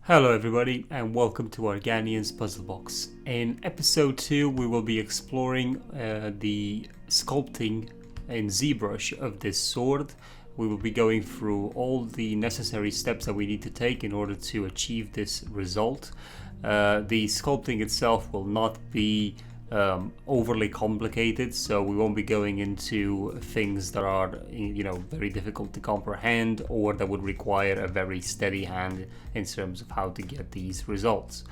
Hello everybody and welcome to Organian's Puzzle Box. In episode 2 we will be exploring the sculpting in Zbrush of this sword. We will be going through all the necessary steps that we need to take in order to achieve this result. The sculpting itself will not be overly complicated, so we won't be going into things that are very difficult to comprehend or that would require a very steady hand in terms of how to get these results.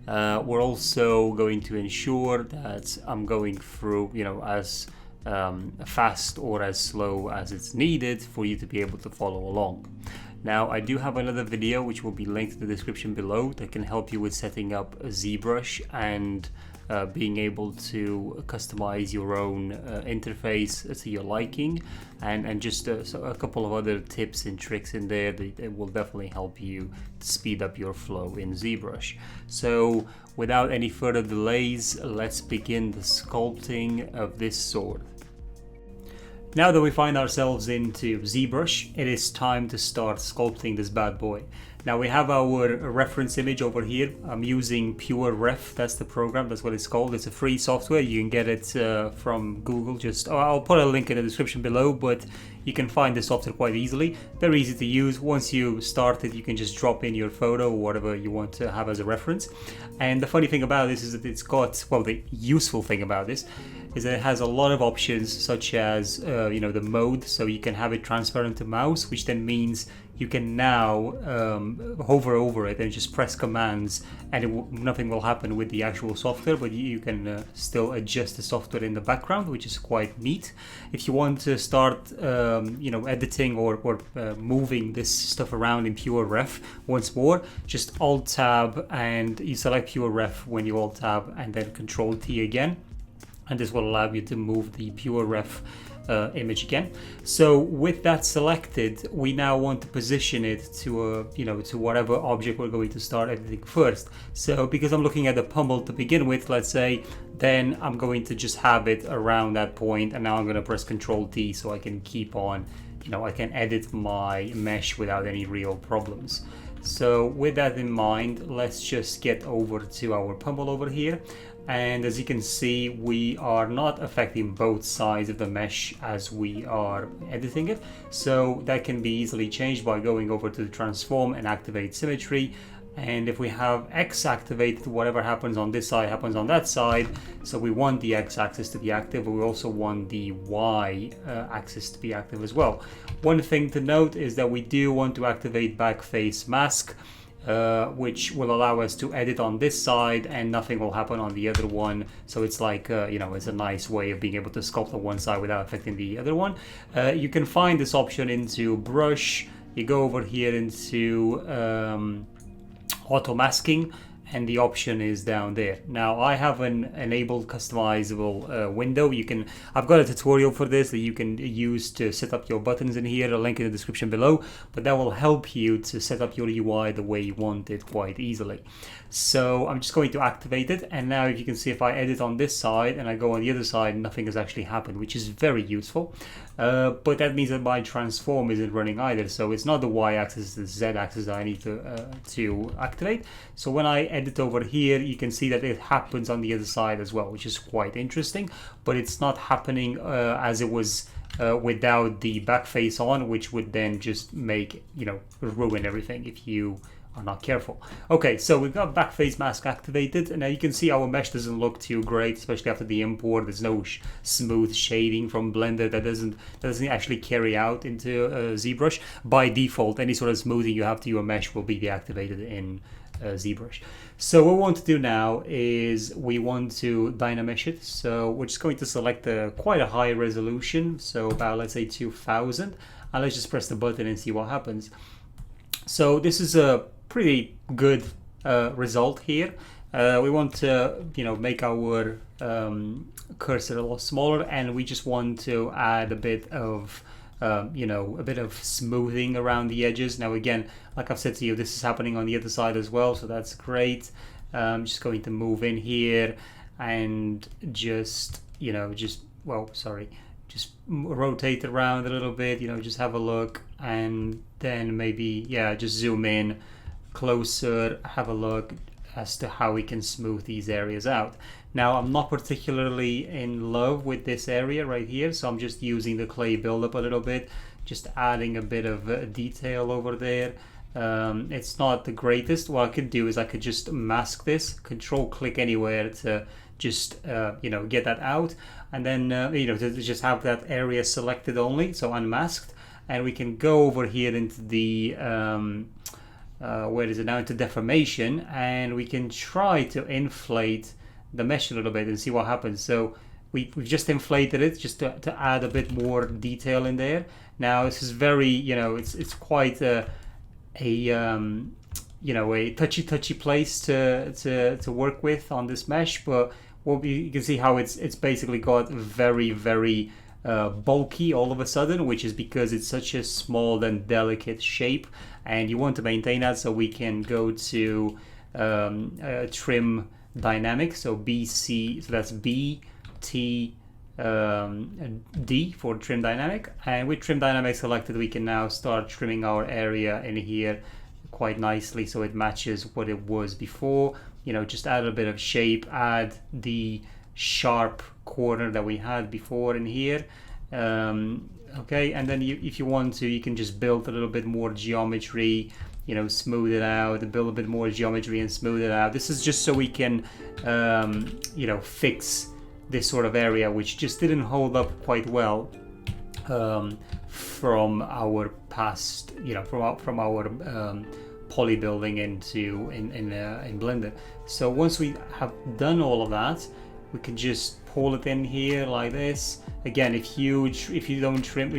We're also going to ensure that I'm going through as fast or as slow as it's needed for you to be able to follow along. Now, I do have another video which will be linked in the description below that can help you with setting up a Zbrush and being able to customize your own interface to your liking, and just a couple of other tips and tricks in there that will definitely help you to speed up your flow in Zbrush. So without any further delays, let's begin the sculpting of this sword. Now that we find ourselves into Zbrush, it is time to start sculpting this bad boy. Now we have our reference image over here. I'm using Pure Ref, that's the program, that's what it's called. It's a free software, you can get it from Google. I'll put a link in the description below, but you can find the software quite easily. Very easy to use. Once you start it, you can just drop in your photo or whatever you want to have as a reference. And the funny thing about this is that it's got, well, the useful thing about this is that it has a lot of options, such as the mode, so you can have it transparent to mouse, which then means you can now hover over it and just press commands, and nothing will happen with the actual software, but you can still adjust the software in the background, which is quite neat. If you want to start editing or moving this stuff around in Pure Ref once more, just Alt Tab and you select Pure Ref when you Alt Tab and then Control T again, and this will allow you to move the Pure Ref image again. So with that selected, we now want to position it to to whatever object we're going to start editing first. So because I'm looking at the pummel to begin with, let's say, then I'm going to just have it around that point, and now I'm going to press Control T so I can keep on, I can edit my mesh without any real problems. So with that in mind, let's just get over to our pummel over here. And as you can see, we are not affecting both sides of the mesh as we are editing it. So that can be easily changed by going over to the transform and activate symmetry. And if we have X activated, whatever happens on this side happens on that side. So we want the X axis to be active, but we also want the Y axis to be active as well. One thing to note is that we do want to activate back face mask, which will allow us to edit on this side and nothing will happen on the other one. So it's like, it's a nice way of being able to sculpt on one side without affecting the other one. You can find this option into Brush. You go over here into auto masking, and the option is down there. Now I have an enabled customizable window. I've got a tutorial for this that you can use to set up your buttons in here, a link in the description below, but that will help you to set up your UI the way you want it quite easily. So I'm just going to activate it, and now if you can see, if I edit on this side and I go on the other side, nothing has actually happened, which is very useful. But that means that my transform isn't running either, so it's not the Y axis, it's the Z axis that I need to activate. So when I edit over here, you can see that it happens on the other side as well, which is quite interesting, but it's not happening as it was without the back face on, which would then just make, ruin everything if you are not careful. Okay, so we've got back face mask activated, and now you can see our mesh doesn't look too great, especially after the import. There's no smooth shading from Blender that doesn't actually carry out into Zbrush. By default, any sort of smoothing you have to your mesh will be deactivated in Zbrush. So what we want to do now is we want to Dynamesh it. So we're just going to select quite a high resolution, so about, let's say, 2000, and let's just press the button and see what happens. So this is a pretty good result here. We want to make our cursor a lot smaller, and we just want to add a bit of smoothing around the edges. Now again, like I've said to you, this is happening on the other side as well, so that's great. I'm just going to move in here and just rotate around a little bit, just have a look, and then maybe just zoom in closer, have a look as to how we can smooth these areas out. Now, I'm not particularly in love with this area right here, so I'm just using the clay buildup a little bit, just adding a bit of detail over there. It's not the greatest. What I could do is I could just mask this, control click anywhere to just you know, get that out, and then you know, to just have that area selected only, so unmasked. And we can go over here into the where is it now, into deformation, and we can try to inflate the mesh a little bit and see what happens. So we've just inflated it just to add a bit more detail in there. Now this is very, you know, it's quite a you know, a touchy place to work with on this mesh, but you can see how it's basically got very bulky all of a sudden, which is because it's such a small and delicate shape, and you want to maintain that. So we can go to trim dynamic, so BC, so that's B T D for trim dynamic, and with trim dynamic selected, we can now start trimming our area in here quite nicely so it matches what it was before. You know, just add a bit of shape, add the sharp corner that we had before in here. Okay, and then if you want to, you can just build a little bit more geometry, you know, smooth it out, build a bit more geometry and smooth it out. This is just so we can you know, fix this sort of area which just didn't hold up quite well from our past, you know, from our poly building in Blender. So once we have done all of that, we can just pull it in here like this. Again, if you trim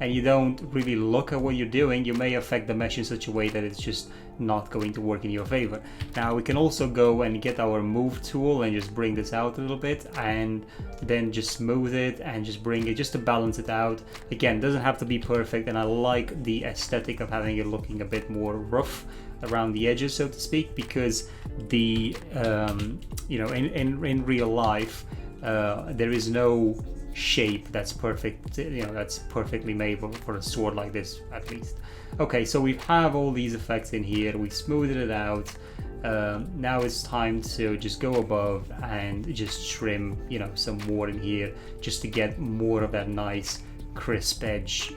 and you don't really look at what you're doing, you may affect the mesh in such a way that it's just not going to work in your favor. Now we can also go and get our move tool and just bring this out a little bit, and then just smooth it and just bring it just to balance it out. Again, it doesn't have to be perfect, and I like the aesthetic of having it looking a bit more rough around the edges, so to speak, because the you know, in real life there is no shape that's perfect, you know, that's perfectly made for a sword like this, at least. Okay, so we have all these effects in here, we smoothed it out. Now it's time to just go above and just trim, you know, some more in here, just to get more of that nice crisp edge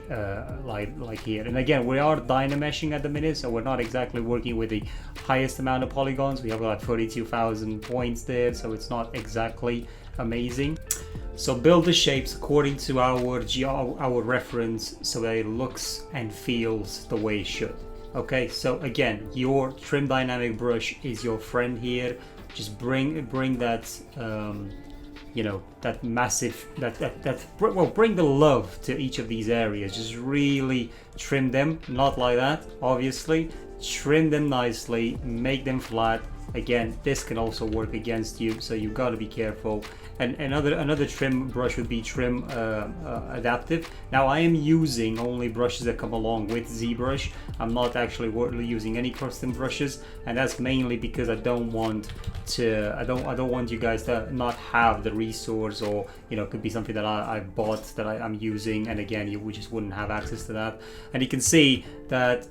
like here. And again, we are Dynameshing at the minute, so we're not exactly working with the highest amount of polygons. We have like 32,000 points there, so it's not exactly amazing. So build the shapes according to our reference so that it looks and feels the way it should. Okay, so again, your trim dynamic brush is your friend here. Just bring that you know, that massive, well, bring the love to each of these areas. Just really trim them, not like that, obviously. Trim them nicely, make them flat. Again, this can also work against you, so you've got to be careful. And another trim brush would be trim adaptive. Now I am using only brushes that come along with Zbrush. I'm not actually using any custom brushes, and that's mainly because I don't want you guys to not have the resource, or you know, it could be something that I bought that I'm using, and again, you just wouldn't have access to that. And you can see that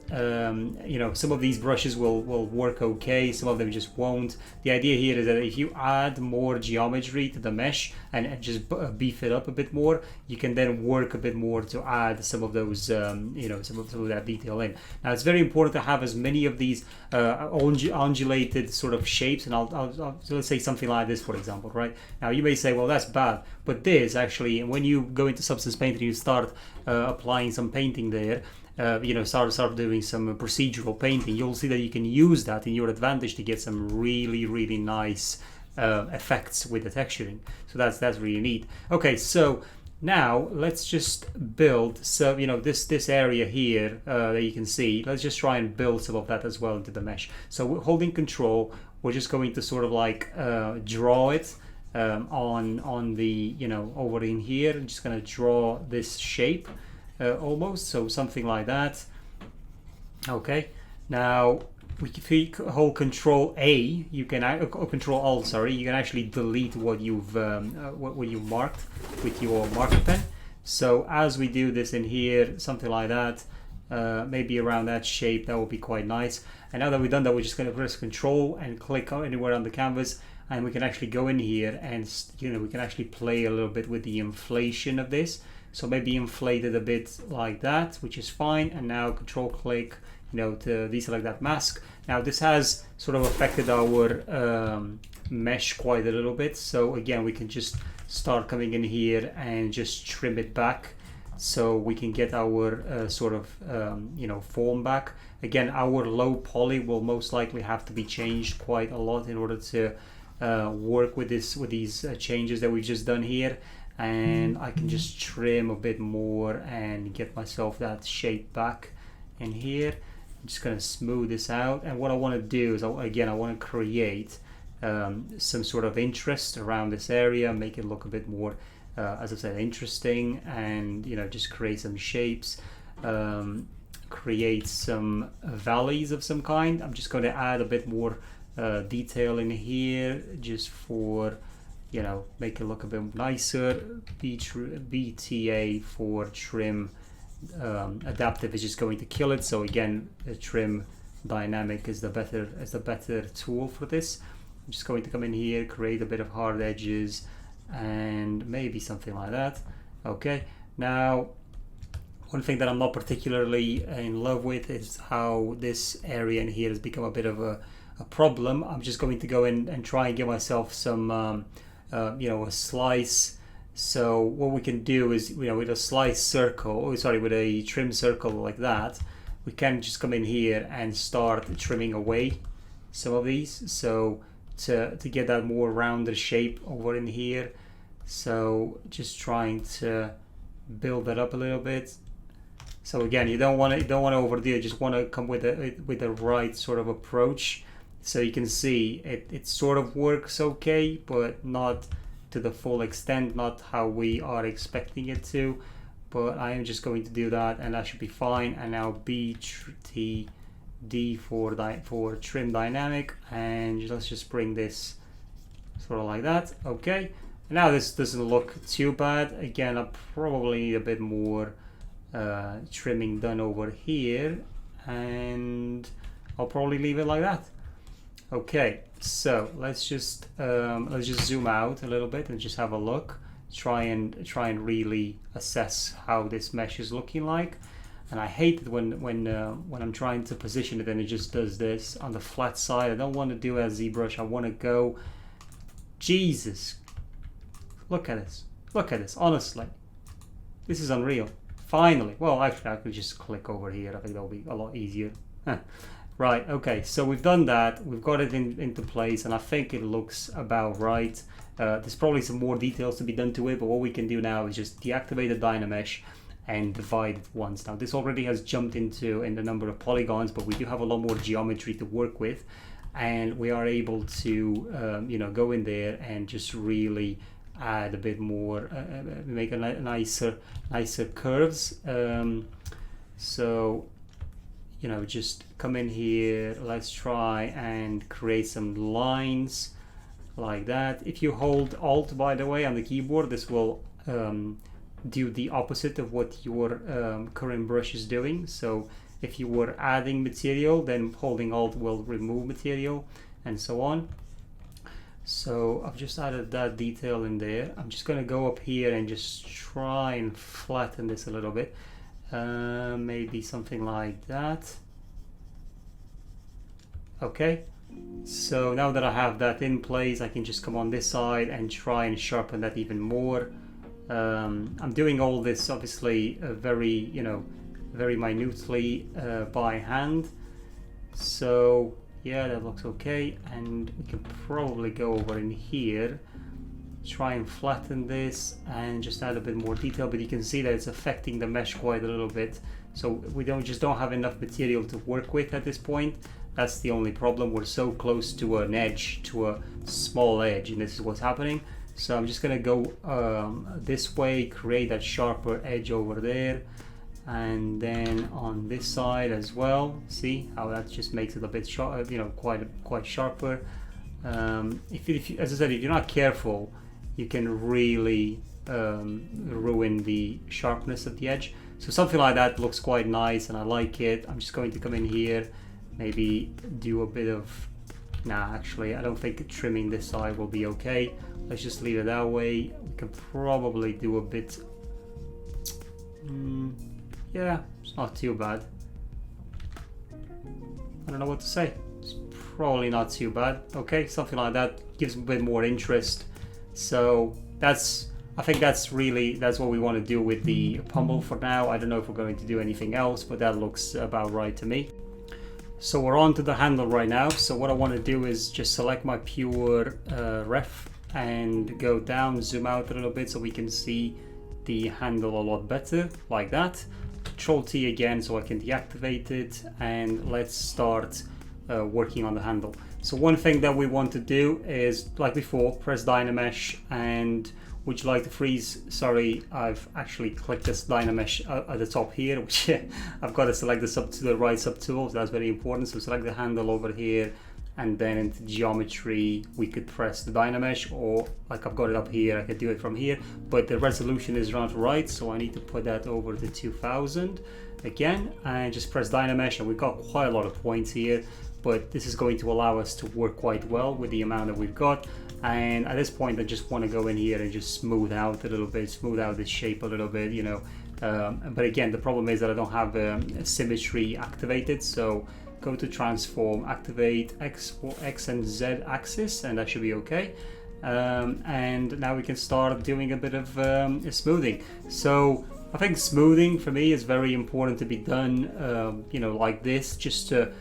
you know, some of these brushes will work okay, some of them just won't. The idea here is that if you add more geometry to the mesh and just beef it up a bit more, you can then work a bit more to add some of those you know, some of that detail in. Now it's very important to have as many of these undulated sort of shapes, and so let's say something like this, for example, right? Now you may say, well, that's bad, but this actually, when you go into Substance Painter and you start applying some painting there, you know, start doing some procedural painting, you'll see that you can use that in your advantage to get some really nice effects with the texturing. So that's really neat. Okay, so now let's just build, so you know, this area here that you can see, let's just try and build some of that as well into the mesh. So we're holding control, we're just going to sort of like draw it on the, you know, over in here. I'm just going to draw this shape almost, so something like that. Okay, now if you hold Control A, you can Control Alt, sorry, you can actually delete what you've marked with your marker pen. So as we do this in here, something like that, maybe around that shape. That would be quite nice. And now that we've done that, we're just going to press Control and click anywhere on the canvas, and we can actually go in here and we can actually play a little bit with the inflation of this. So maybe inflate it a bit like that, which is fine. And now Control click, to deselect that mask. Now this has sort of affected our mesh quite a little bit. So again, we can just start coming in here and just trim it back, so we can get our form back. Again, our low poly will most likely have to be changed quite a lot in order to work with these changes that we've just done here. And I can just trim a bit more and get myself that shape back in here. I'm just going to smooth this out, and what I want to do is, again, I want to create some sort of interest around this area, make it look a bit more as I said, interesting, and just create some shapes, create some valleys of some kind. I'm just going to add a bit more detail in here, just for make it look a bit nicer. BTA for trim adaptive is just going to kill it. So again, the trim dynamic is the better tool for this. I'm just going to come in here, create a bit of hard edges, and maybe something like that. Okay, now one thing that I'm not particularly in love with is how this area in here has become a bit of a problem. I'm just going to go in and try and give myself some a slice. So what we can do is, with a slice circle, with a trim circle like that, we can just come in here and start trimming away some of these, so to get that more rounded shape over in here. So just trying to build that up a little bit. So again, you don't want to overdo it. You just want to come with the right sort of approach. So you can see it sort of works okay, but not to the full extent, not how we are expecting it to. But I am just going to do that, and that should be fine. And now BTD for trim dynamic, and let's just bring this sort of like that. Okay, now this doesn't look too bad. Again, I probably need a bit more trimming done over here, and I'll probably leave it like that. Okay, so let's just zoom out a little bit and just have a look. Try and really assess how this mesh is looking like. And I hate it when I'm trying to position it and it just does this on the flat side. I don't want to do it as ZBrush. I want to go. Jesus, look at this. Look at this. Honestly, this is unreal. Finally. Well, actually, I could just click over here. I think that'll be a lot easier. Right, okay, so we've done that, we've got it into place, and I think it looks about right. There's probably some more details to be done to it, but what we can do now is just deactivate the Dynamesh and divide it once. Now this already has jumped in the number of polygons, but we do have a lot more geometry to work with, and we are able to go in there and just really add a bit more, make a nicer curves. So just come in here, let's try and create some lines like that. If you hold Alt, by the way, on the keyboard, this will do the opposite of what your current brush is doing. So if you were adding material, then holding Alt will remove material, and so on. So I've just added that detail in there. I'm just going to go up here and just try and flatten this a little bit. Maybe something like that. Okay, so now that I have that in place, I can just come on this side and try and sharpen that even more. I'm doing all this obviously very minutely by hand. So yeah, that looks okay, and we can probably go over in here, try and flatten this and just add a bit more detail, but you can see that it's affecting the mesh quite a little bit. So we don't have enough material to work with at this point. That's the only problem. We're so close to an edge, to a small edge, and this is what's happening. So I'm just gonna go this way, create that sharper edge over there, and then on this side as well. See how that just makes it a bit sharp, quite sharper. If you, as I said, if you're not careful, you can really ruin the sharpness of the edge. So something like that looks quite nice and I like it. I'm just going to come in here, maybe do a bit of, nah, actually I don't think trimming this side will be okay. Let's just leave it that way. We can probably do a bit, yeah, it's not too bad. I don't know what to say. It's probably not too bad. Okay, something like that gives a bit more interest. So I think that's what we want to do with the pummel for now. I don't know if we're going to do anything else, but that looks about right to me. So we're on to the handle right now. So what I want to do is just select my pure ref and go down, zoom out a little bit so we can see the handle a lot better, like that. Control T again so I can deactivate it, and let's start working on the handle. So one thing that we want to do is, like before, press Dynamesh, and would you like to freeze? Sorry, I've actually clicked this Dynamesh at the top here, which I've got to select the right subtool, so that's very important. So select the handle over here, and then into geometry we could press the Dynamesh, or like I've got it up here, I could do it from here, but the resolution is not right, so I need to put that over to 2000 again, and just press Dynamesh, and we've got quite a lot of points here, but this is going to allow us to work quite well with the amount that we've got. And at this point I just want to go in here and just smooth out a little bit, smooth out this shape a little bit, you know. But again, the problem is that I don't have symmetry activated, so go to transform, activate X and Z axis, and that should be okay. And now we can start doing a bit of smoothing. So I think smoothing for me is very important to be done, you know, like this, just to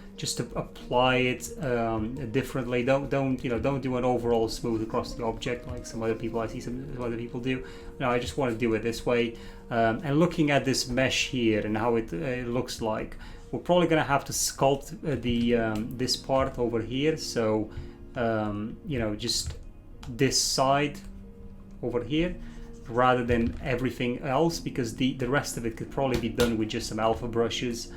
apply it differently. Don't do an overall smooth across the object like some other people, I see some other people do. No, I just want to do it this way. And looking at this mesh here and how it looks like, we're probably going to have to sculpt this part over here. So you know, just this side over here rather than everything else, because the rest of it could probably be done with just some alpha brushes,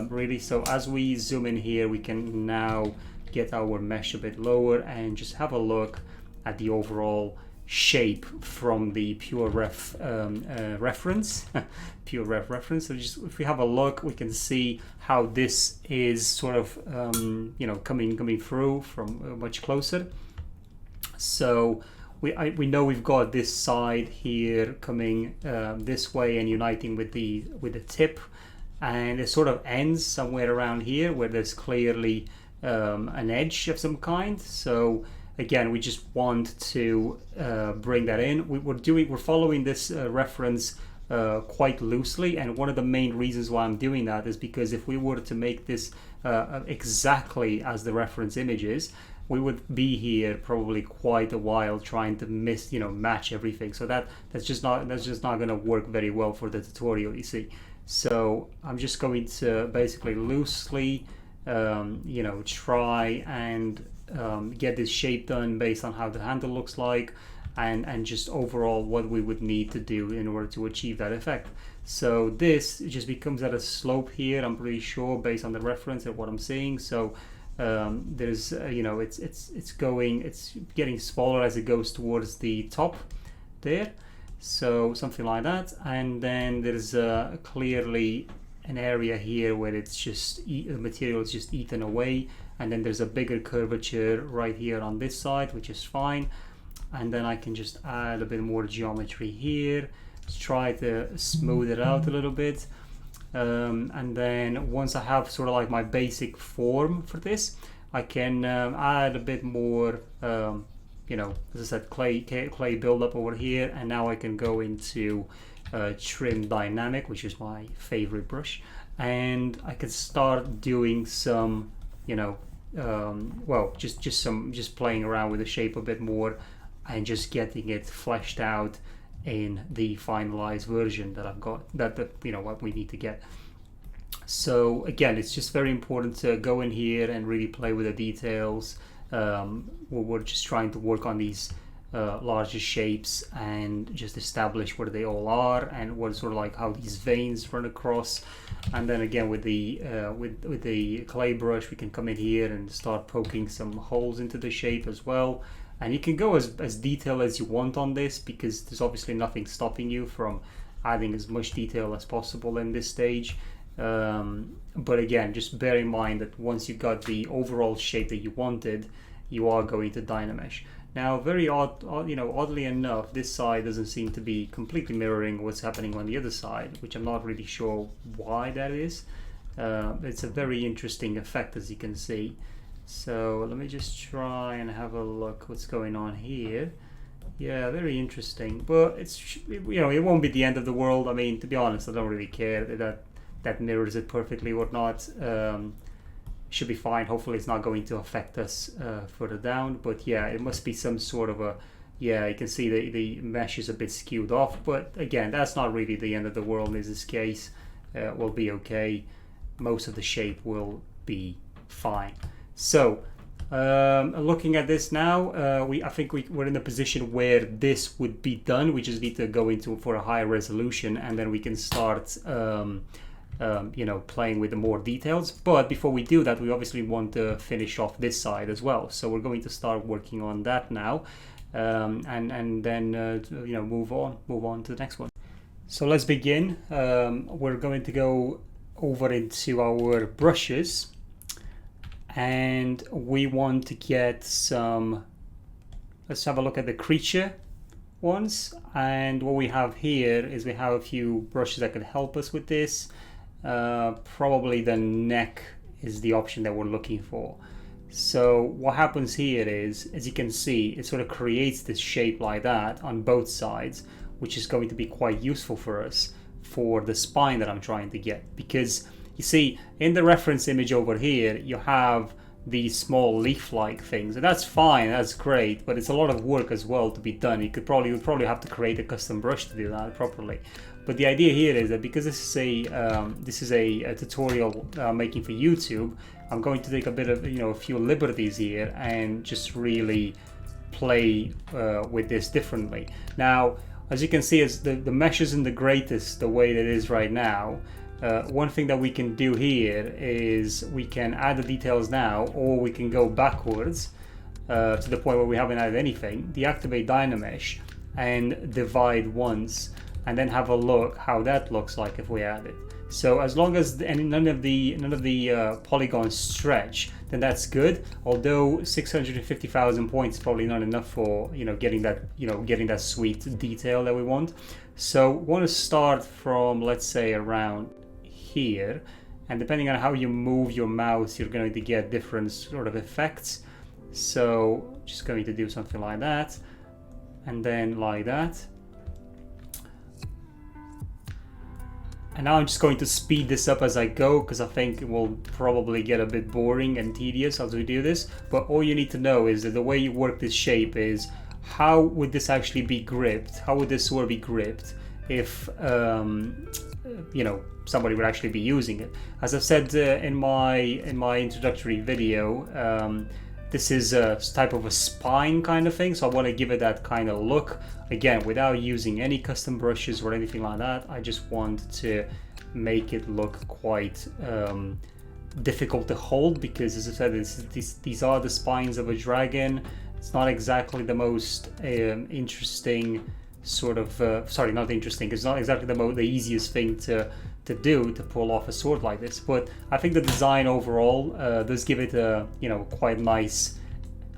really. So as we zoom in here, we can now get our mesh a bit lower and just have a look at the overall shape from the pure ref reference. Pure ref reference. So just if we have a look, we can see how this is sort of you know, coming through from much closer. So we know we've got this side here coming this way and uniting with the tip, and it sort of ends somewhere around here where there's clearly an edge of some kind. So again, we just want to bring that in. We're following this reference quite loosely, and one of the main reasons why I'm doing that is because if we were to make this exactly as the reference image is, we would be here probably quite a while trying to match everything. So that's just not going to work very well for the tutorial, you see. So I'm just going to basically loosely try and get this shape done based on how the handle looks like, and just overall what we would need to do in order to achieve that effect. So this just becomes at a slope here, I'm pretty sure, based on the reference and what I'm seeing. So there's it's getting smaller as it goes towards the top there, so something like that. And then there's clearly an area here where it's just the material is just eaten away, and then there's a bigger curvature right here on this side, which is fine. And then I can just add a bit more geometry here, let's try to smooth it out a little bit. And then once I have sort of like my basic form for this, I can add a bit more as I said, clay buildup over here, and now I can go into trim dynamic, which is my favorite brush, and I can start doing some just playing around with the shape a bit more and just getting it fleshed out in the finalized version that I've got, what we need to get. So again, it's just very important to go in here and really play with the details. We're just trying to work on these larger shapes and just establish where they all are and what sort of like how these veins run across. And then again with the with the clay brush, we can come in here and start poking some holes into the shape as well. And you can go as detailed as you want on this, because there's obviously nothing stopping you from adding as much detail as possible in this stage. But again, just bear in mind that once you got the overall shape that you wanted, you are going to Dynamesh. Now, very oddly enough, this side doesn't seem to be completely mirroring what's happening on the other side, which I'm not really sure why that is. It's a very interesting effect, as you can see. So let me just try and have a look what's going on here. Yeah, very interesting, but it's, you know, it won't be the end of the world. I mean, to be honest, I don't really care that mirrors it perfectly or not. Should be fine. Hopefully it's not going to affect us further down, but yeah, it must be some sort of a, yeah, you can see the mesh is a bit skewed off, but again, that's not really the end of the world in this case. We'll be okay. Most of the shape will be fine. So looking at this now, I think we're in a position where this would be done. We just need to go into for a higher resolution, and then we can start you know, playing with the more details. But before we do that, we obviously want to finish off this side as well. So we're going to start working on that now, and then you know, move on to the next one. So let's begin. We're going to go over into our brushes, and we want to get some, let's have a look at the creature ones. And what we have here is we have a few brushes that could help us with this. Probably the neck is the option that we're looking for. So what happens here is, as you can see, it sort of creates this shape like that on both sides, which is going to be quite useful for us for the spine that I'm trying to get. Because you see, in the reference image over here, you have these small leaf-like things, and that's fine, that's great, but it's a lot of work as well to be done. You would probably have to create a custom brush to do that properly. But the idea here is that because this is a tutorial making for YouTube, I'm going to take a bit of, you know, a few liberties here and just really play with this differently. Now, as you can see, as the mesh isn't the greatest the way that it is right now. One thing that we can do here is we can add the details now, or we can go backwards to the point where we haven't added anything, deactivate Dynamesh and divide once, and then have a look how that looks like if we add it. So as long as none of the polygons stretch, then that's good. Although 650,000 points is probably not enough for, you know, getting that sweet detail that we want. So we want to start from, let's say, around here, and depending on how you move your mouse, you're going to get different sort of effects. So just going to do something like that, and then like that. And now I'm just going to speed this up as I go, because I think it will probably get a bit boring and tedious as we do this. But all you need to know is that the way you work this shape is, how would this actually be gripped? How would this sword be gripped if you know, somebody would actually be using it? As I've said in my introductory video, this is a type of a spine kind of thing, so I want to give it that kind of look. Again, without using any custom brushes or anything like that, I just want to make it look quite difficult to hold, because as I said, these are the spines of a dragon. It's not exactly the most interesting sort of, sorry, not interesting, it's not exactly the easiest thing to do to pull off a sword like this, but I think the design overall does give it a, you know, quite nice,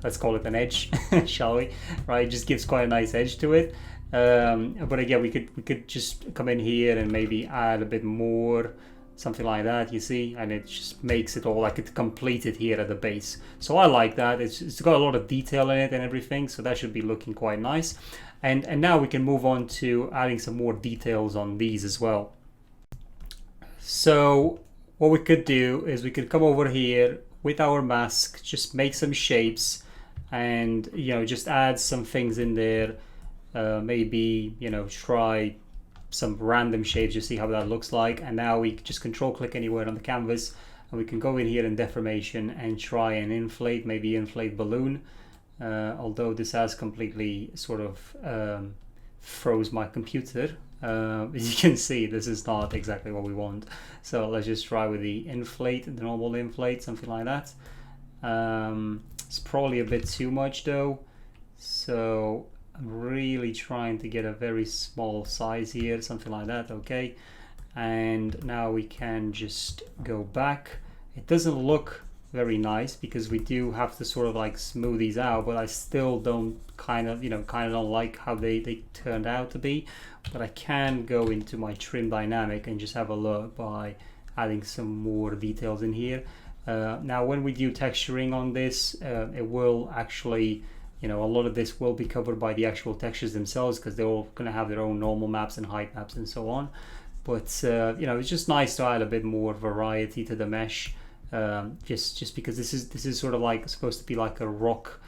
let's call it an edge, shall we? Right, it just gives quite a nice edge to it. But again, we could just come in here and maybe add a bit more, something like that, you see, and it just makes it all like it completed here at the base. So I like that. It's got a lot of detail in it and everything, so that should be looking quite nice. And now we can move on to adding some more details on these as well. So what we could do is we could come over here with our mask, just make some shapes, and, you know, just add some things in there. Maybe, you know, try some random shapes, just see how that looks like. And now we just control click anywhere on the canvas, and we can go in here in deformation and try and inflate, maybe inflate balloon. Although this has completely sort of froze my computer. As you can see, this is not exactly what we want. So let's just try with the inflate, the normal inflate, something like that. It's probably a bit too much though. So I'm really trying to get a very small size here, something like that. Okay, and now we can just go back. It doesn't look very nice because we do have to sort of like smooth these out, but I still don't kind of don't like how they turned out to be. But I can go into my trim dynamic and just have a look by adding some more details in here. Now when we do texturing on this, it will actually, a lot of this will be covered by the actual textures themselves, because they're all going to have their own normal maps and height maps and so on. But it's just nice to add a bit more variety to the mesh, just because this is sort of like supposed to be like a rock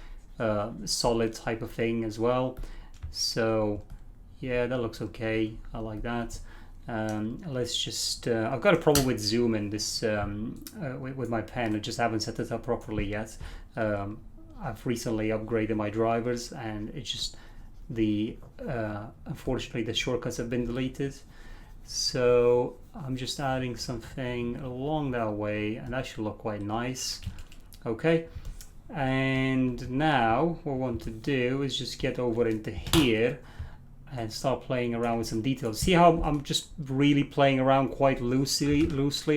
solid type of thing as well. So yeah, that looks okay. I like that. Let's just I've got a problem with zoom in this with my pen. I just haven't set it up properly yet. I've recently upgraded my drivers, and it's just unfortunately the shortcuts have been deleted. So I'm just adding something along that way, and that should look quite nice. Okay, and now what I want to do is just get over into here and start playing around with some details. See how I'm just really playing around quite loosely.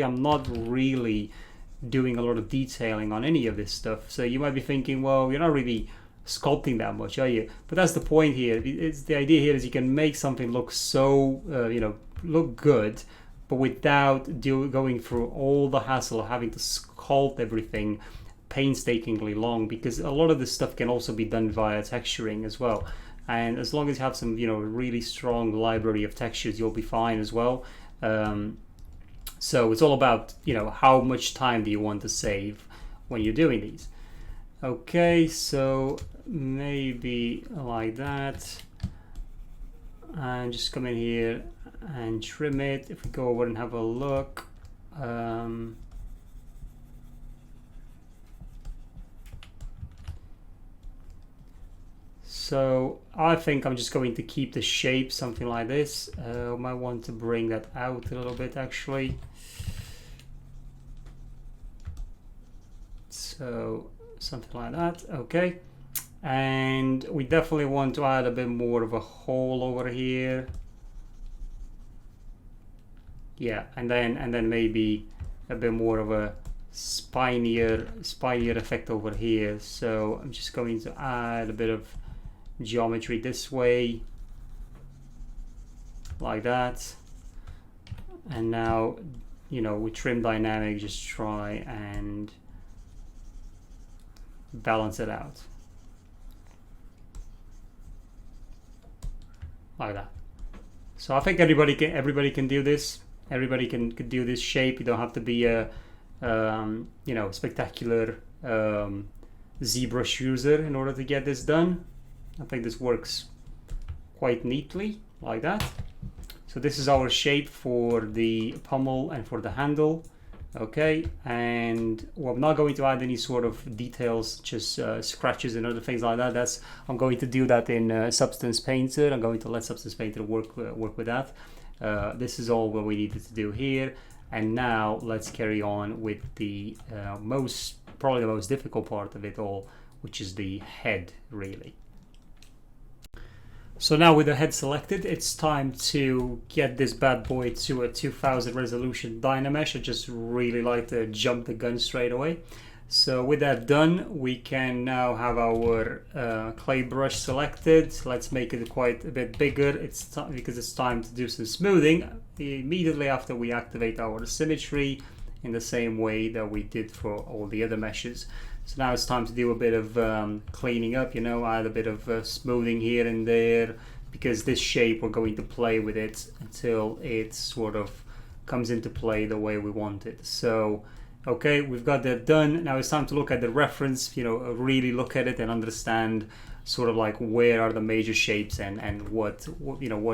I'm not really doing a lot of detailing on any of this stuff. So you might be thinking, well, you're not really sculpting that much, are you? But that's the point here. It's the idea here is you can make something look so look good, but without going through all the hassle of having to sculpt everything painstakingly long, because a lot of this stuff can also be done via texturing as well. And as long as you have some really strong library of textures, you'll be fine as well. So it's all about how much time do you want to save when you're doing these. Okay, so maybe like that, and just come in here and trim it. If we go over and have a look, so I think I'm just going to keep the shape something like this. I might want to bring that out a little bit actually. So something like that. Okay, and we definitely want to add a bit more of a hole over here. Yeah, and then maybe a bit more of a spinier effect over here. So I'm just going to add a bit of geometry this way, like that. And now with trim dynamic, just try and balance it out like that. So I think everybody can do this. Everybody can do this shape. You don't have to be a spectacular ZBrush user in order to get this done. I think this works quite neatly like that. So this is our shape for the pommel and for the handle. Okay, and I'm not going to add any sort of details, just scratches and other things like that. I'm going to do that in Substance Painter. I'm going to let Substance Painter work with that. This is all what we needed to do here. And now let's carry on with the probably the most difficult part of it all, which is the head, really. So now with the head selected, it's time to get this bad boy to a 2000 resolution Dynamesh. I just really like to jump the gun straight away. So with that done, we can now have our clay brush selected. Let's make it quite a bit bigger. Because it's time to do some smoothing immediately after we activate our symmetry in the same way that we did for all the other meshes. So now it's time to do a bit of cleaning up, add a bit of smoothing here and there, because this shape we're going to play with it until it sort of comes into play the way we want it. So, okay, we've got that done. Now it's time to look at the reference, really look at it and understand sort of like where are the major shapes and what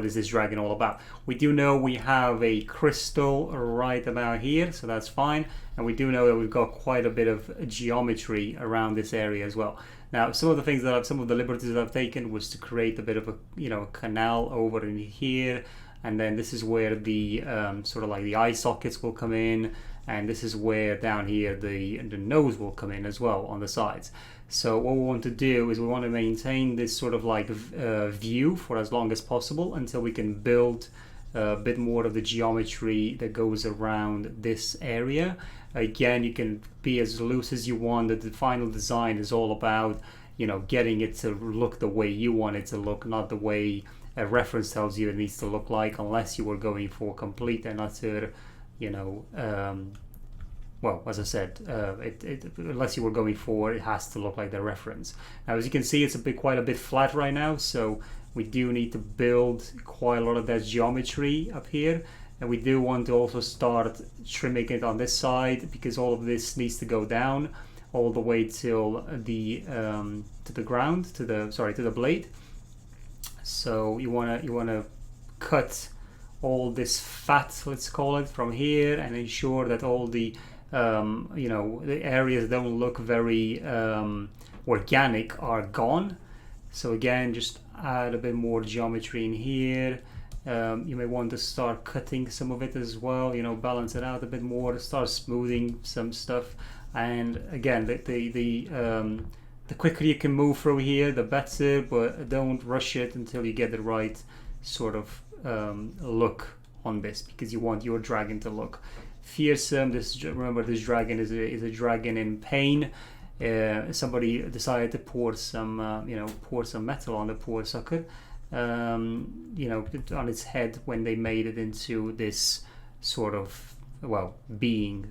is this dragon all about. We do know we have a crystal right about here, so that's fine. And we do know that we've got quite a bit of geometry around this area as well. Now, some of the liberties that I've taken was to create a bit of a canal over in here, and then this is where the sort of like the eye sockets will come in, and this is where down here the nose will come in as well on the sides. So what we want to do is we want to maintain this sort of like view for as long as possible until we can build a bit more of the geometry that goes around this area. Again, you can be as loose as you want. The final design is all about, you know, getting it to look the way you want it to look, not the way a reference tells you it needs to look like, unless you were going for complete and utter, you know, well, as I said, unless you were going for it has to look like the reference. Now, as you can see, it's quite a bit flat right now, so we do need to build quite a lot of that geometry up here. And we do want to also start trimming it on this side, because all of this needs to go down all the way till the to the ground, to the blade. So you wanna cut all this fat, let's call it, from here, and ensure that all the you know, the areas that don't look very organic are gone. So again, just add a bit more geometry in here. You may want to start cutting some of it as well, you know, balance it out a bit more, start smoothing some stuff. And again, the quicker you can move through here, the better, but don't rush it until you get the right sort of look on this, because you want your dragon to look fearsome. Remember, this dragon is a dragon in pain. Somebody decided to pour some you know, pour some metal on the poor sucker, you know, on its head when they made it into this sort of, well, being.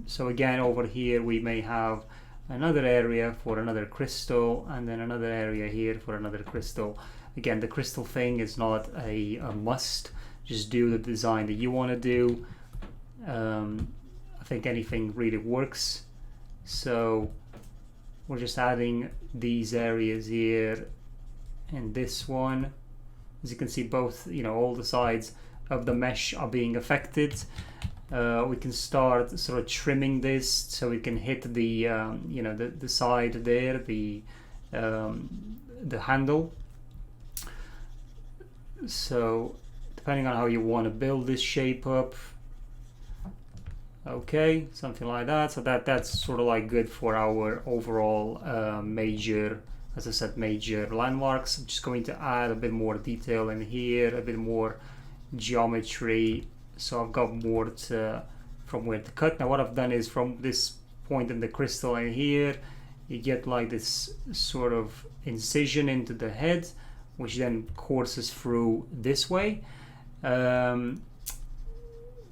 So again, over here we may have another area for another crystal, and then another area here for another crystal. Again, the crystal thing is not a must. Just do the design that you want to do. I think anything really works. So we're just adding these areas here and this one. As you can see, both, you know, all the sides of the mesh are being affected. We can start sort of trimming this so we can hit the you know, the side there, the handle. So depending on how you want to build this shape up, okay, something like that. So that's sort of like good for our overall major, as I said, major landmarks. I'm just going to add a bit more detail in here, a bit more geometry, so I've got more from where to cut. Now what I've done is, from this point in the crystal in here, you get like this sort of incision into the head, which then courses through this way, like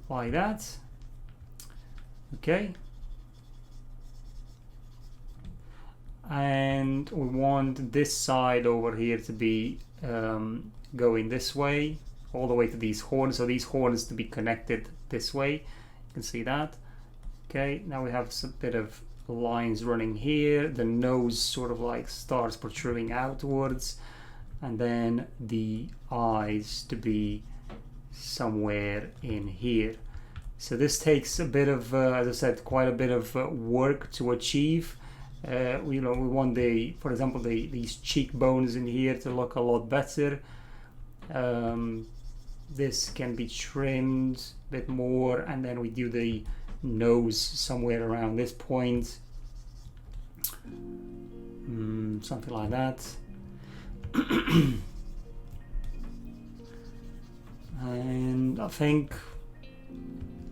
that. Okay, and we want this side over here to be going this way, all the way to these horns, so these horns to be connected this way. You can see that. Okay, now we have some bit of lines running here. The nose sort of like starts protruding outwards, and then the eyes to be somewhere in here. So this takes a bit of, as I said, quite a bit of work to achieve. You know, we want for example, these cheekbones in here to look a lot better. This can be trimmed a bit more, and then we do the nose somewhere around this point, something like that. And I think,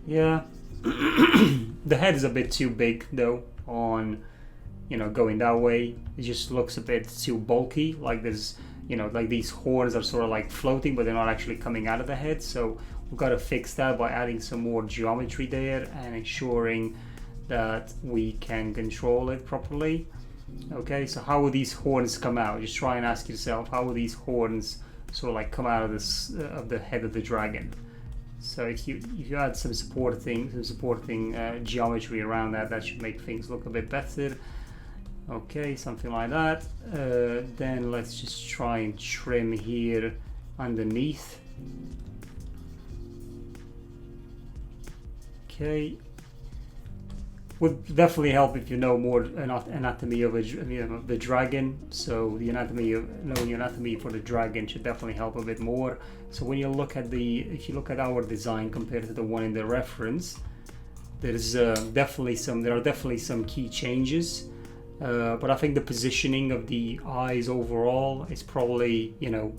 yeah, the head is a bit too big though on, you know, going that way. It just looks a bit too bulky, like there's, you know, like these horns are sort of like floating, but they're not actually coming out of the head. So we've got to fix that by adding some more geometry there and ensuring that we can control it properly. Okay, so how will these horns come out? Just try and ask yourself, how will these horns sort of like come out of this of the head of the dragon? So if you add some supporting geometry around that, that should make things look a bit better. Okay, something like that. Then let's just try and trim here underneath. Okay, would definitely help if you know more anatomy of the dragon. So the knowing anatomy for the dragon should definitely help a bit more. So when you look at if you look at our design compared to the one in the reference, there are definitely some key changes. but I think the positioning of the eyes overall is probably, you know,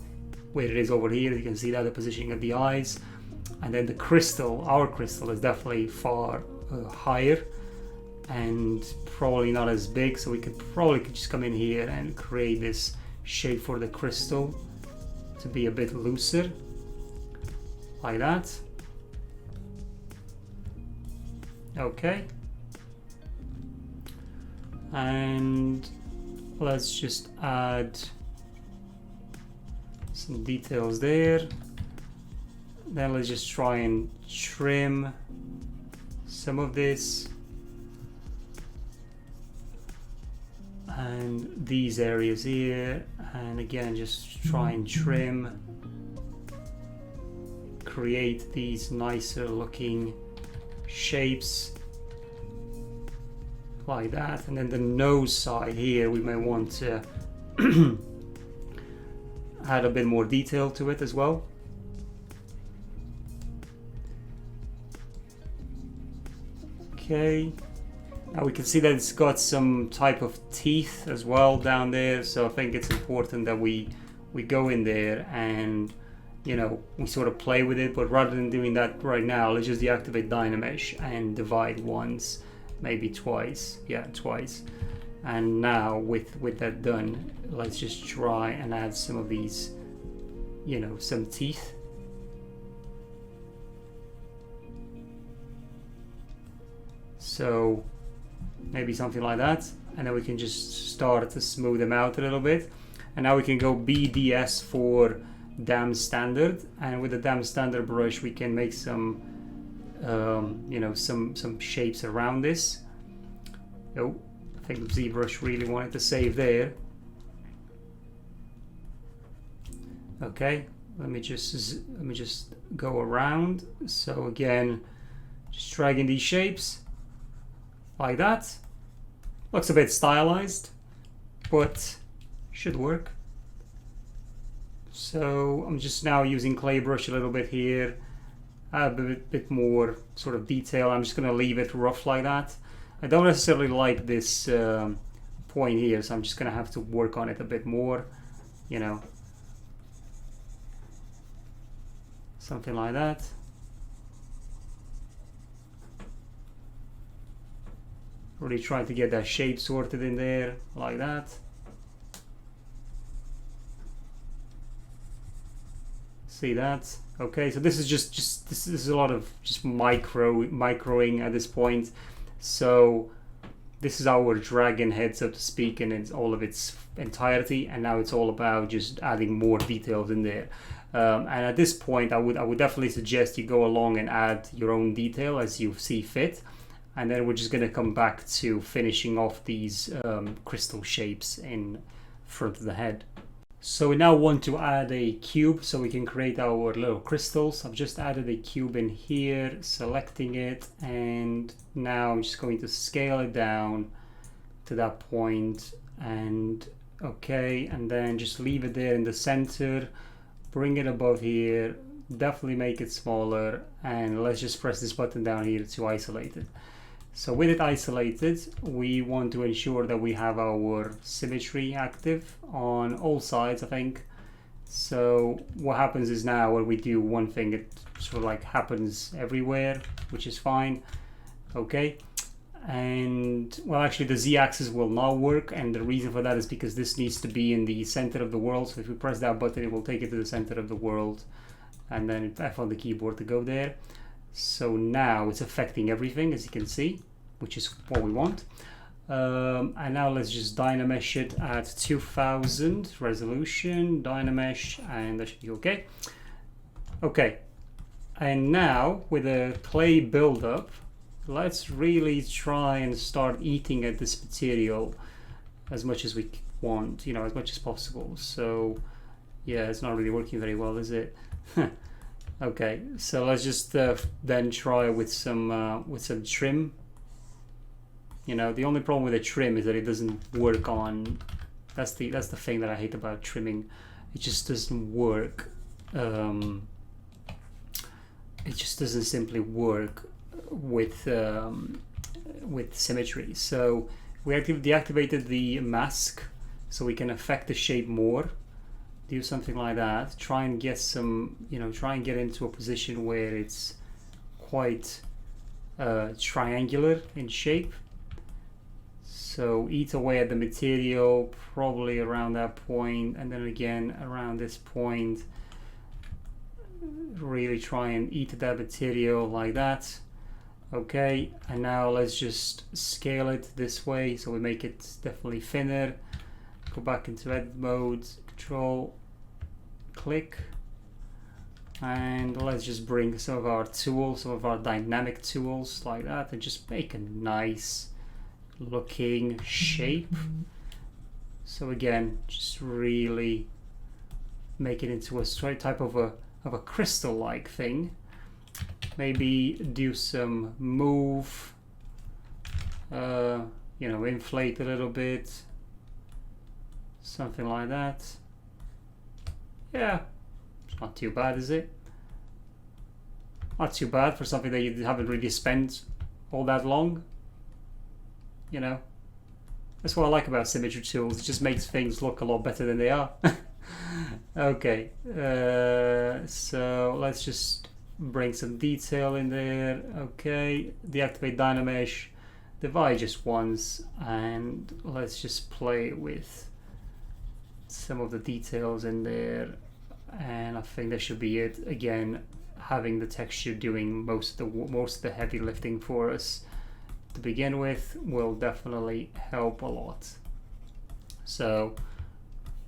where it is over here. You can see that the positioning of the eyes, and then the crystal, our crystal, is definitely far higher and probably not as big, so we could just come in here and create this shape for the crystal to be a bit looser, like that. Okay, and let's just add some details there. Then let's just try and trim some of this and these areas here, and again just try and trim, create these nicer looking shapes like that. And then the nose side here, we may want to add a bit more detail to it as well. Okay, now we can see that it's got some type of teeth as well down there, so I think it's important that we go in there and, you know, we sort of play with it. But rather than doing that right now, let's just deactivate Dynamesh and divide once, maybe twice. Yeah, twice. And now with that done, let's just try and add some of these, you know, some teeth. So maybe something like that, and then we can just start to smooth them out a little bit. And now we can go BDS for dam standard, and with the dam standard brush we can make some you know, some shapes around this. Oh, I think Zbrush really wanted to save there. Okay, let me just go around. So again, just dragging these shapes like that. Looks a bit stylized, but should work. So I'm just now using clay brush a little bit here, add a bit more sort of detail. I'm just going to leave it rough like that. I don't necessarily like this point here, so I'm just going to have to work on it a bit more, you know, something like that. Really trying to get that shape sorted in there like that. See that? Okay, so this is just this is a lot of just microing at this point. So this is our dragon head, so to speak, and it's all of its entirety, and now it's all about just adding more details in there. And at this point I would definitely suggest you go along and add your own detail as you see fit. And then we're just going to come back to finishing off these crystal shapes in front of the head. So we now want to add a cube so we can create our little crystals. I've just added a cube in here, selecting it, and now I'm just going to scale it down to that point, and okay, and then just leave it there in the center, bring it above here, definitely make it smaller, and let's just press this button down here to isolate it. So with it isolated, we want to ensure that we have our symmetry active on all sides, I think. So what happens is now when we do one thing, it sort of like happens everywhere, which is fine. Okay. And well, actually the Z-axis will not work, and the reason for that is because this needs to be in the center of the world. So if we press that button, it will take it to the center of the world, and then F on the keyboard to go there. So now it's affecting everything, as you can see, which is what we want. And now let's just Dynamesh it at 2000 resolution, Dynamesh, and that should be okay. Okay, and now with a clay buildup, let's really try and start eating at this material as much as we want, you know, as much as possible. So yeah, it's not really working very well, is it? Okay, so let's just then try with some trim. You know, the only problem with a trim is that it doesn't work on. That's the thing that I hate about trimming. It just doesn't work. It just doesn't simply work with symmetry. So We deactivated the mask so we can affect the shape more. Do something like that. Try and get some, try and get into a position where it's quite triangular in shape. So eat away at the material, probably around that point, and then again around this point. Really try and eat at that material like that. Okay, and now let's just scale it this way so we make it definitely thinner. Go back into edit mode, control, click, and let's just bring some of our tools, some of our dynamic tools like that, and just make a nice looking shape. So again, just really make it into a straight type of a crystal-like thing. Maybe do some move, inflate a little bit, something like that. Yeah, it's not too bad, is it? Not too bad for something that you haven't really spent all that long. That's what I like about symmetry tools. It just makes things look a lot better than they are. Okay, so let's just bring some detail in there. Okay, deactivate Dynamesh, divide just once, and let's just play with some of the details in there, and I think that should be it. Again, having the texture doing most of the heavy lifting for us to begin with will definitely help a lot. So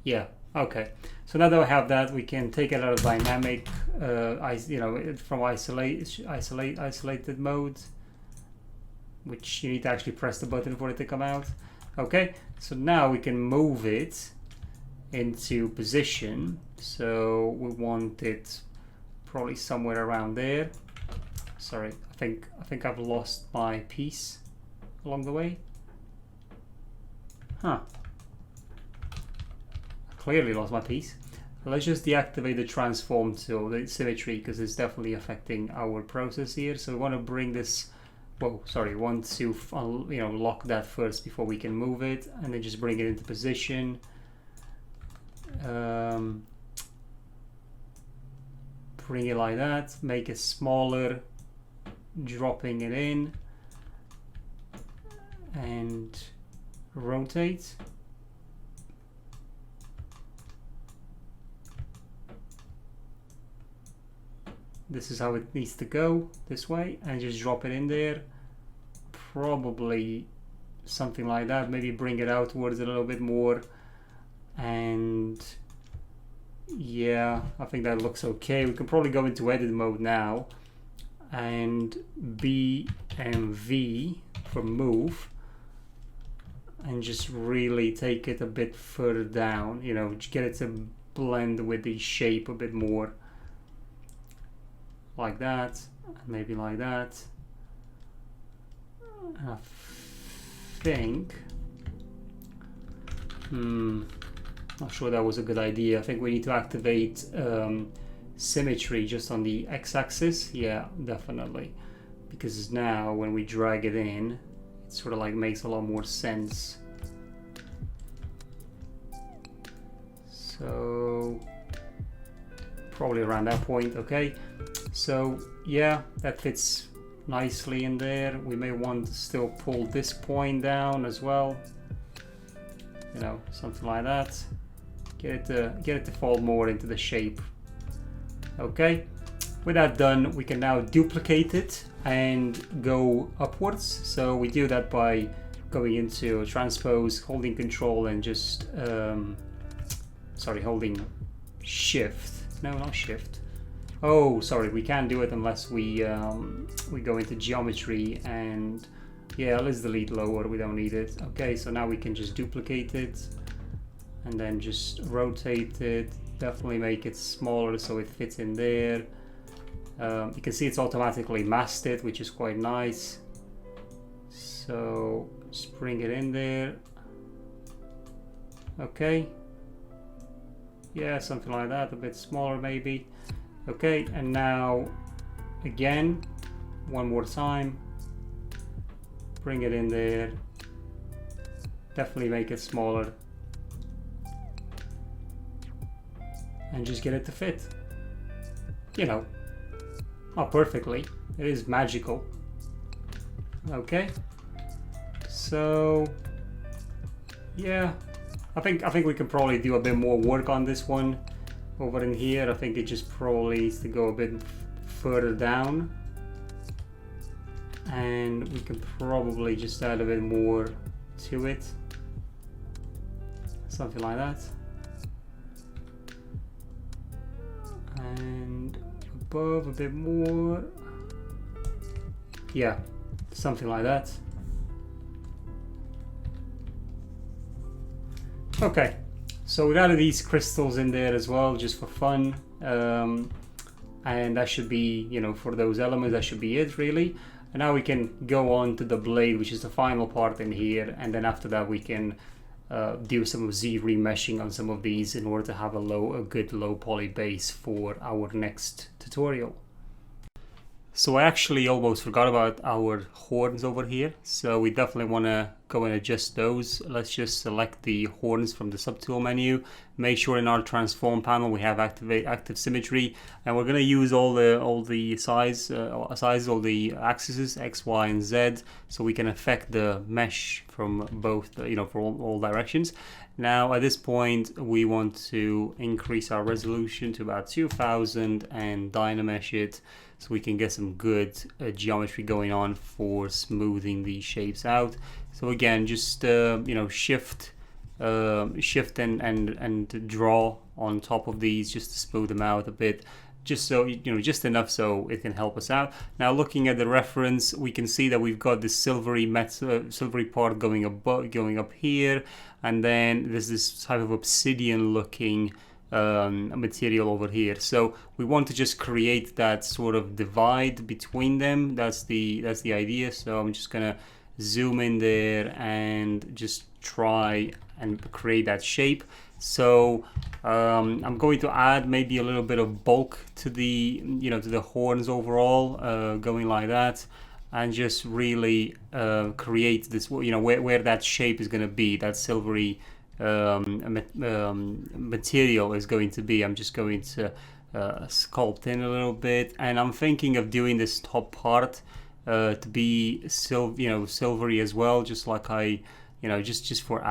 yeah, okay, so now that we have that, we can take it out of dynamic, from isolated mode, which you need to actually press the button for it to come out. Okay, so now we can move it into position. So we want it probably somewhere around there. Sorry, I think I've lost my piece along the way. Huh. I clearly lost my piece. Let's just deactivate the transform tool, the symmetry, because it's definitely affecting our process here. So we want to bring this, want to lock that first before we can move it, and then just bring it into position. Bring it like that, make it smaller, dropping it in, and rotate. This is how it needs to go, this way, and just drop it in there. Probably something like that. Maybe bring it outwards a little bit more, and yeah, I think that looks okay. We can probably go into edit mode now, and B and V for move, and just really take it a bit further down, get it to blend with the shape a bit more, like that, maybe like that. I think not sure that was a good idea. I think we need to activate symmetry just on the x-axis. Yeah, definitely, because now when we drag it in, it sort of like makes a lot more sense. So probably around that point. Okay, so yeah, that fits nicely in there. We may want to still pull this point down as well, something like that. Get it to fall more into the shape. Okay, with that done, we can now duplicate it and go upwards. So we do that by going into transpose, holding control, and just holding shift. No, not shift. Oh, sorry, we can't do it unless we go into geometry, and yeah, let's delete lower, we don't need it. Okay, so now we can just duplicate it and then just rotate it, definitely make it smaller so it fits in there. You can see it's automatically masked, which is quite nice. So just bring it in there. Okay, yeah, something like that, a bit smaller maybe. Okay, and now again, one more time, bring it in there, definitely make it smaller and just get it to fit, you know, not perfectly. It is magical. Okay, so yeah, I think we can probably do a bit more work on this one over in here. I think it just probably needs to go a bit further down, and we can probably just add a bit more to it, something like that. And above a bit more, yeah, something like that. Okay, so we've added these crystals in there as well, just for fun, and that should be, you know, for those elements, that should be it really. And now we can go on to the blade, which is the final part in here, and then after that we can do some Z remeshing on some of these in order to have a good low poly base for our next tutorial. So I actually almost forgot about our horns over here, so we definitely want to go and adjust those. Let's just select the horns from the subtool menu, make sure in our transform panel we have active symmetry, and we're going to use all the sizes, all the axes X, Y, and Z, so we can affect the mesh from both, you know, for all directions. Now at this point we want to increase our resolution to about 2000 and Dynamesh it, so we can get some good geometry going on for smoothing these shapes out. So again, just you know, shift and draw on top of these just to smooth them out a bit, just so, you know, just enough so it can help us out. Now looking at the reference, we can see that we've got this silvery part going up here, and then there's this type of obsidian looking material over here. So we want to just create that sort of divide between them. That's the idea. So I'm just gonna zoom in there and just try and create that shape. So I'm going to add maybe a little bit of bulk to the, you know, to the horns overall, going like that, and just really create this, you know, where that shape is going to be, that silvery material is going to be. I'm just going to sculpt in a little bit, and I'm thinking of doing this top part to be silvery as well, just like I, you know, just for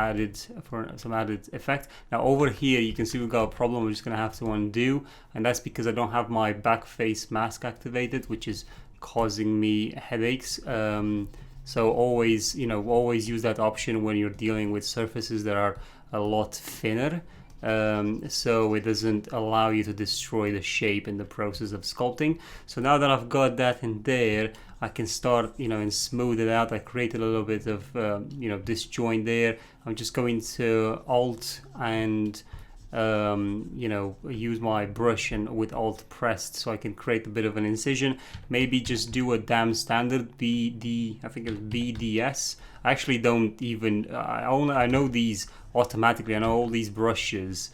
some added effect. Now over here you can see we've got a problem we're just gonna have to undo, and that's because I don't have my back face mask activated, which is causing me headaches. So always use that option when you're dealing with surfaces that are a lot thinner, so it doesn't allow you to destroy the shape in the process of sculpting. So now that I've got that in there, I can start, you know, and smooth it out. I created a little bit of you know, disjoint there. I'm just going to Alt and you know, use my brush and with Alt pressed so I can create a bit of an incision. Maybe just do a damn standard BD, I think it's BDS. I actually don't even, I know these automatically. I know all these brushes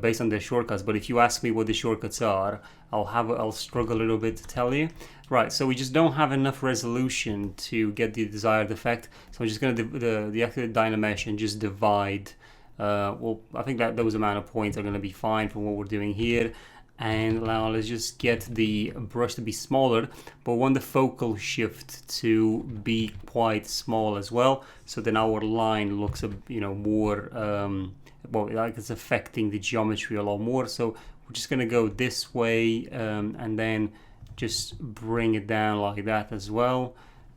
based on their shortcuts, but if you ask me what the shortcuts are, I'll struggle a little bit to tell you. Right, so we just don't have enough resolution to get the desired effect, so I'm just going to deactivate Dynamesh and just divide. Well, I think that those amount of points are going to be fine for what we're doing here. And now let's just get the brush to be smaller, but we want the focal shift to be quite small as well, so then our line looks a, you know, more well, like it's affecting the geometry a lot more. So we're just going to go this way, and then just bring it down like that as well.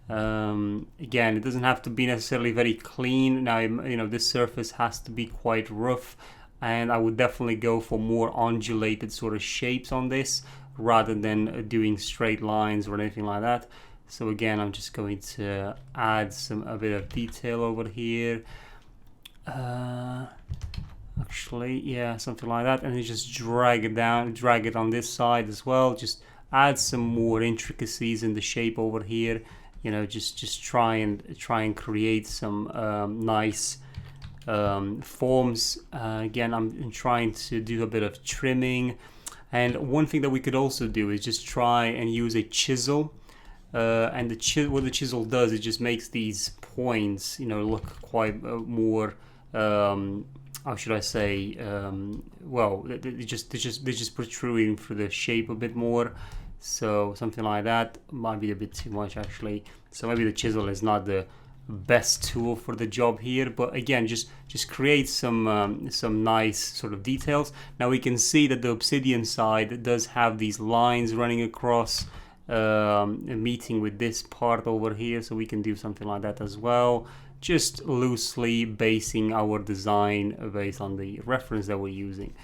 Again, it doesn't have to be necessarily very clean. Now, you know, this surface has to be quite rough, and I would definitely go for more undulated sort of shapes on this rather than doing straight lines or anything like that. So again, I'm just going to add a bit of detail over here. Actually, yeah, something like that, and then just drag it down, drag it on this side as well. Just add some more intricacies in the shape over here. You know, just try and create some nice forms. Again, I'm trying to do a bit of trimming, and one thing that we could also do is just try and use a chisel. And what the chisel does, it just makes these points, you know, look quite more, how should I say, well, they're just protruding through the shape a bit more. So something like that might be a bit too much actually. So maybe the chisel is not the best tool for the job here, but again, just create some nice sort of details. Now we can see that the obsidian side does have these lines running across, meeting with this part over here, so we can do something like that as well, just loosely basing our design based on the reference that we're using.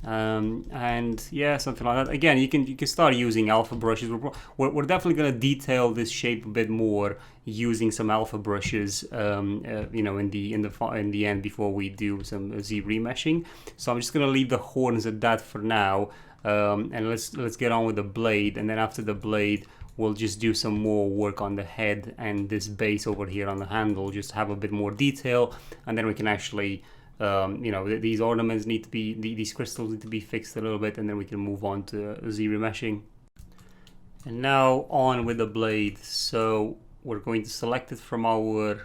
And yeah, something like that. Again, you can start using alpha brushes. We're definitely going to detail this shape a bit more using some alpha brushes, you know, in the end before we do some Z remeshing. So I'm just going to leave the horns at that for now, and let's get on with the blade. And then after the blade, we'll just do some more work on the head and this base over here on the handle, just have a bit more detail, and then we can actually, you know, these ornaments need to be, these crystals need to be fixed a little bit, and then we can move on to Z remeshing. And now on with the blade. So we're going to select it from our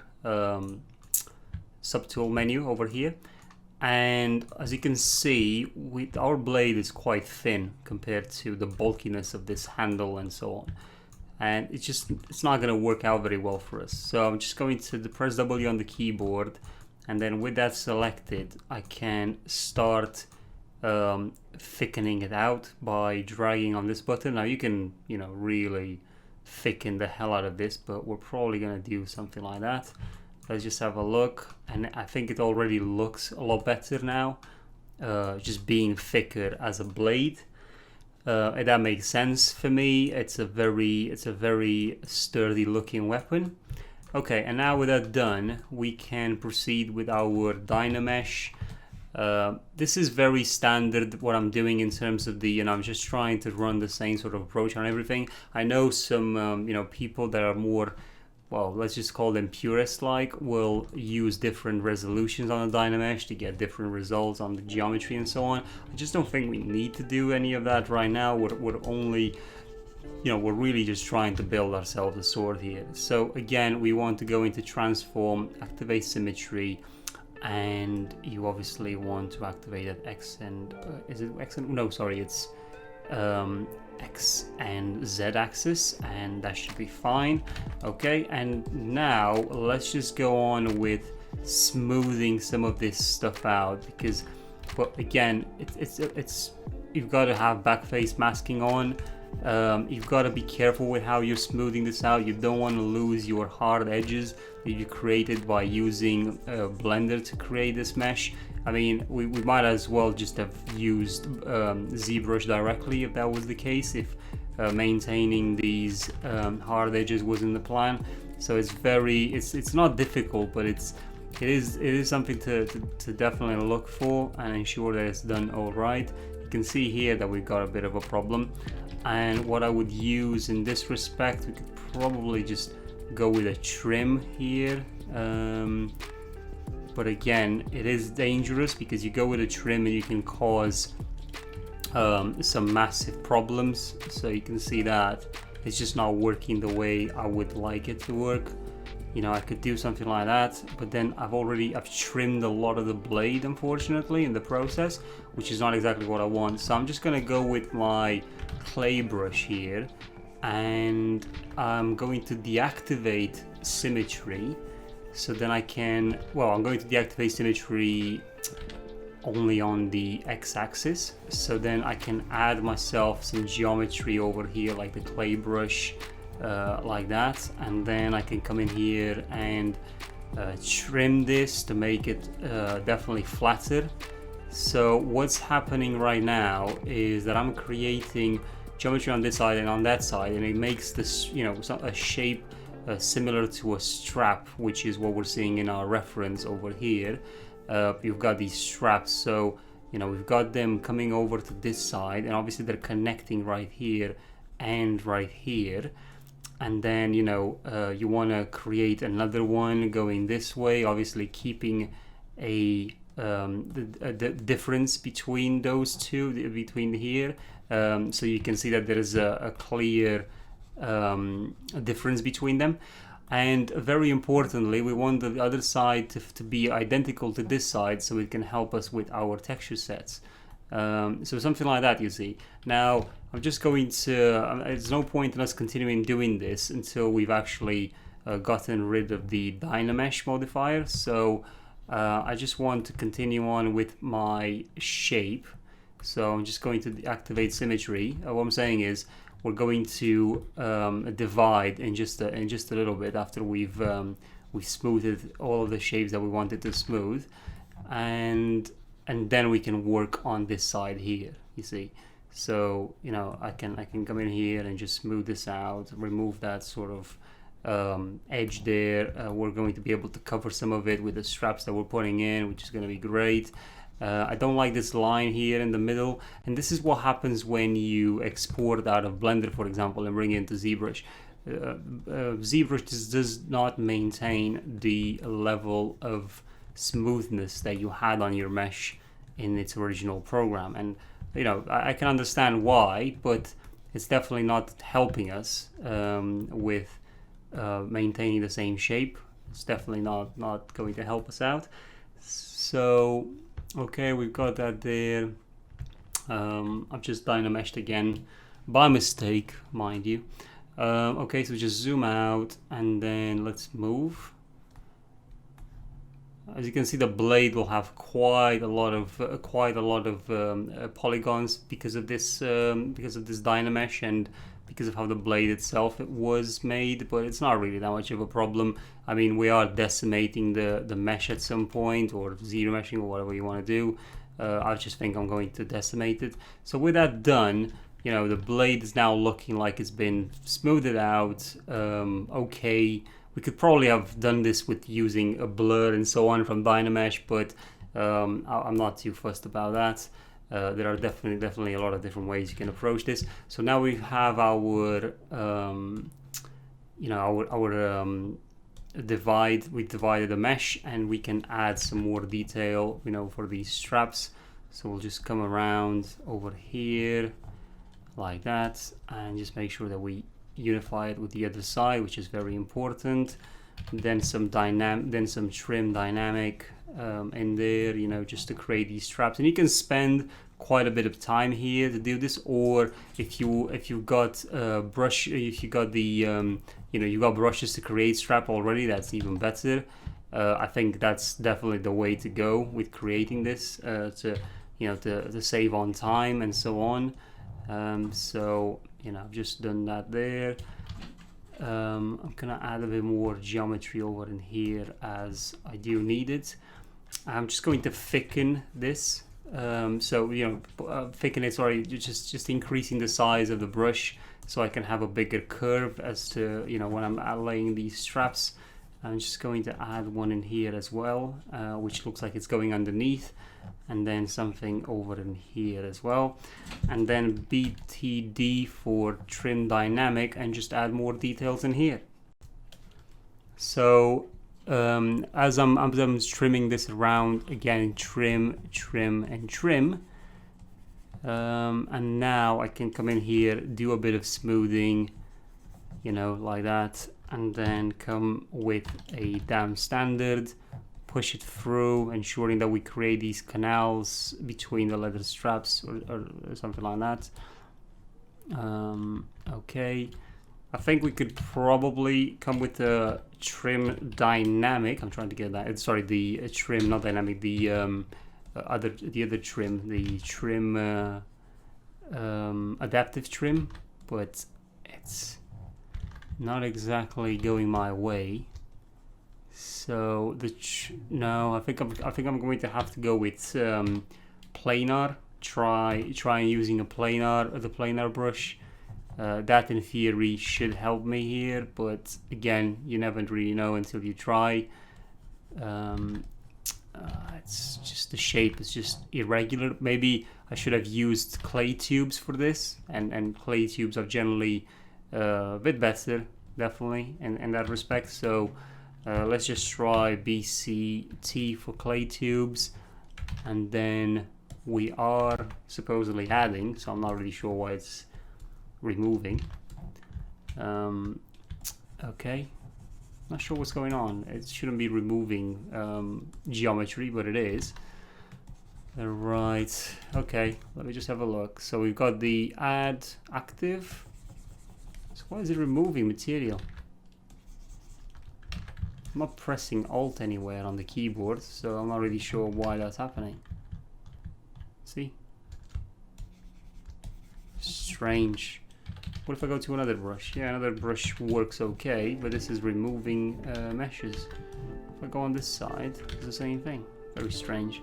subtool menu over here, and as you can see, our blade is quite thin compared to the bulkiness of this handle and so on, and it's not going to work out very well for us. So I'm just going to press W on the keyboard, and then with that selected, I can start thickening it out by dragging on this button. Now you can, you know, really thicken the hell out of this, but we're probably going to do something like that. Let's just have a look, and I think it already looks a lot better now, just being thicker as a blade. And that makes sense for me. It's a very sturdy looking weapon. Okay, and now with that done, we can proceed with our Dynamesh. This is very standard what I'm doing in terms of the, you know, I'm just trying to run the same sort of approach on everything. I know some, you know, people that are more, well, let's just call them purist-like, will use different resolutions on the Dynamesh to get different results on the geometry and so on. I just don't think we need to do any of that right now. We're only, you know, we're really just trying to build ourselves a sword here. So again, we want to go into transform, activate symmetry, and you obviously want to activate that X and is it X and no, sorry, it's X and Z axis, and that should be fine. Okay, and now let's just go on with smoothing some of this stuff out, because, well, again, it's you've got to have backface masking on. You've got to be careful with how you're smoothing this out. You don't want to lose your hard edges that you created by using Blender to create this mesh. I mean, we might as well just have used Zbrush directly if that was the case, if maintaining these hard edges was in the plan. So it's not difficult, but it is something to definitely look for and ensure that it's done all right. You can see here that we've got a bit of a problem, and what I would use in this respect, we could probably just go with a trim here. But again, it is dangerous because you go with a trim and you can cause some massive problems. So you can see that it's just not working the way I would like it to work. You know, I could do something like that, but then I've trimmed a lot of the blade, unfortunately, in the process, which is not exactly what I want. So I'm just gonna go with my clay brush here, and I'm going to deactivate symmetry. So then I can, well, I'm going to deactivate symmetry only on the x-axis. So then I can add myself some geometry over here, like the clay brush, like that. And then I can come in here and trim this to make it definitely flatter. So what's happening right now is that I'm creating geometry on this side and on that side, and it makes this, you know, a shape similar to a strap, which is what we're seeing in our reference over here. You've got these straps, so you know we've got them coming over to this side, and obviously they're connecting right here and right here. And then, you know, you want to create another one going this way, obviously keeping the difference between those two, between here, so you can see that there is a clear difference between them. And very importantly, we want the other side to be identical to this side so it can help us with our texture sets. So something like that, you see. Now, I'm just going to, there's no point in us continuing doing this until we've actually gotten rid of the Dynamesh modifier. So I just want to continue on with my shape. So I'm just going to activate symmetry. What I'm saying is, we're going to divide in just a little bit after we've smoothed all of the shapes that we wanted to smooth, and then we can work on this side here. You see, so you know I can come in here and just smooth this out, remove that sort of edge there. We're going to be able to cover some of it with the straps that we're putting in, which is going to be great. I don't like this line here in the middle, and this is what happens when you export out of Blender, for example, and bring it into Zbrush. Zbrush just does not maintain the level of smoothness that you had on your mesh in its original program, and you know I can understand why, but it's definitely not helping us with maintaining the same shape. It's definitely not going to help us out. So okay, we've got that there. I've just Dynameshed again by mistake, mind you. Okay, so just zoom out and then let's move. As you can see, the blade will have quite a lot of polygons because of this Dynamesh and because of how the blade itself it was made, but it's not really that much of a problem. I mean, we are decimating the mesh at some point, or zero meshing, or whatever you want to do. I just think I'm going to decimate it. So with that done, you know, the blade is now looking like it's been smoothed out. Okay, we could probably have done this with using a blur and so on from Dynamesh, but I'm not too fussed about that. There are definitely a lot of different ways you can approach this. So now we have our divide. We divided the mesh, and we can add some more detail, you know, for these straps. So we'll just come around over here like that, and just make sure that we unify it with the other side, which is very important. Then some trim dynamic in there, you know, just to create these straps. And you can spend quite a bit of time here to do this, or if you got brush, if you got the you got brushes to create strap already, that's even better. I think that's definitely the way to go with creating this to save on time and so on. So you know, I've just done that there. I'm gonna add a bit more geometry over in here as I do need it. I'm just going to thicken this. So you know, thicken it. Sorry, just increasing the size of the brush so I can have a bigger curve as to, you know, when I'm laying these straps. I'm just going to add one in here as well, which looks like it's going underneath, and then something over in here as well, and then BTD for trim dynamic, and just add more details in here. So as I'm trimming this around again, trim, and trim, and now I can come in here, do a bit of smoothing, you know, like that, and then come with a dam standard, push it through, ensuring that we create these canals between the leather straps or something like that. Okay, I think we could probably come with a trim dynamic. I'm trying to get that. Sorry, the trim, not dynamic. The other trim, the trim adaptive trim, but it's not exactly going my way. So no, I think I'm going to have to go with planar. Try using the planar brush. That in theory should help me here, but again, you never really know until you try. It's just the shape is just irregular. Maybe I should have used clay tubes for this, and clay tubes are generally a bit better, definitely in that respect. So let's just try BCT for clay tubes, and then we are supposedly adding, so I'm not really sure why it's removing. Okay, Not sure what's going on. It shouldn't be removing geometry, but it is. Right, okay, let me just have a look. So we've got the add active. So why is it removing material? I'm not pressing Alt anywhere on the keyboard, so I'm not really sure why that's happening. See? Strange. What if I go to another brush? Yeah, another brush works okay, but this is removing meshes. If I go on this side, it's the same thing. Very strange.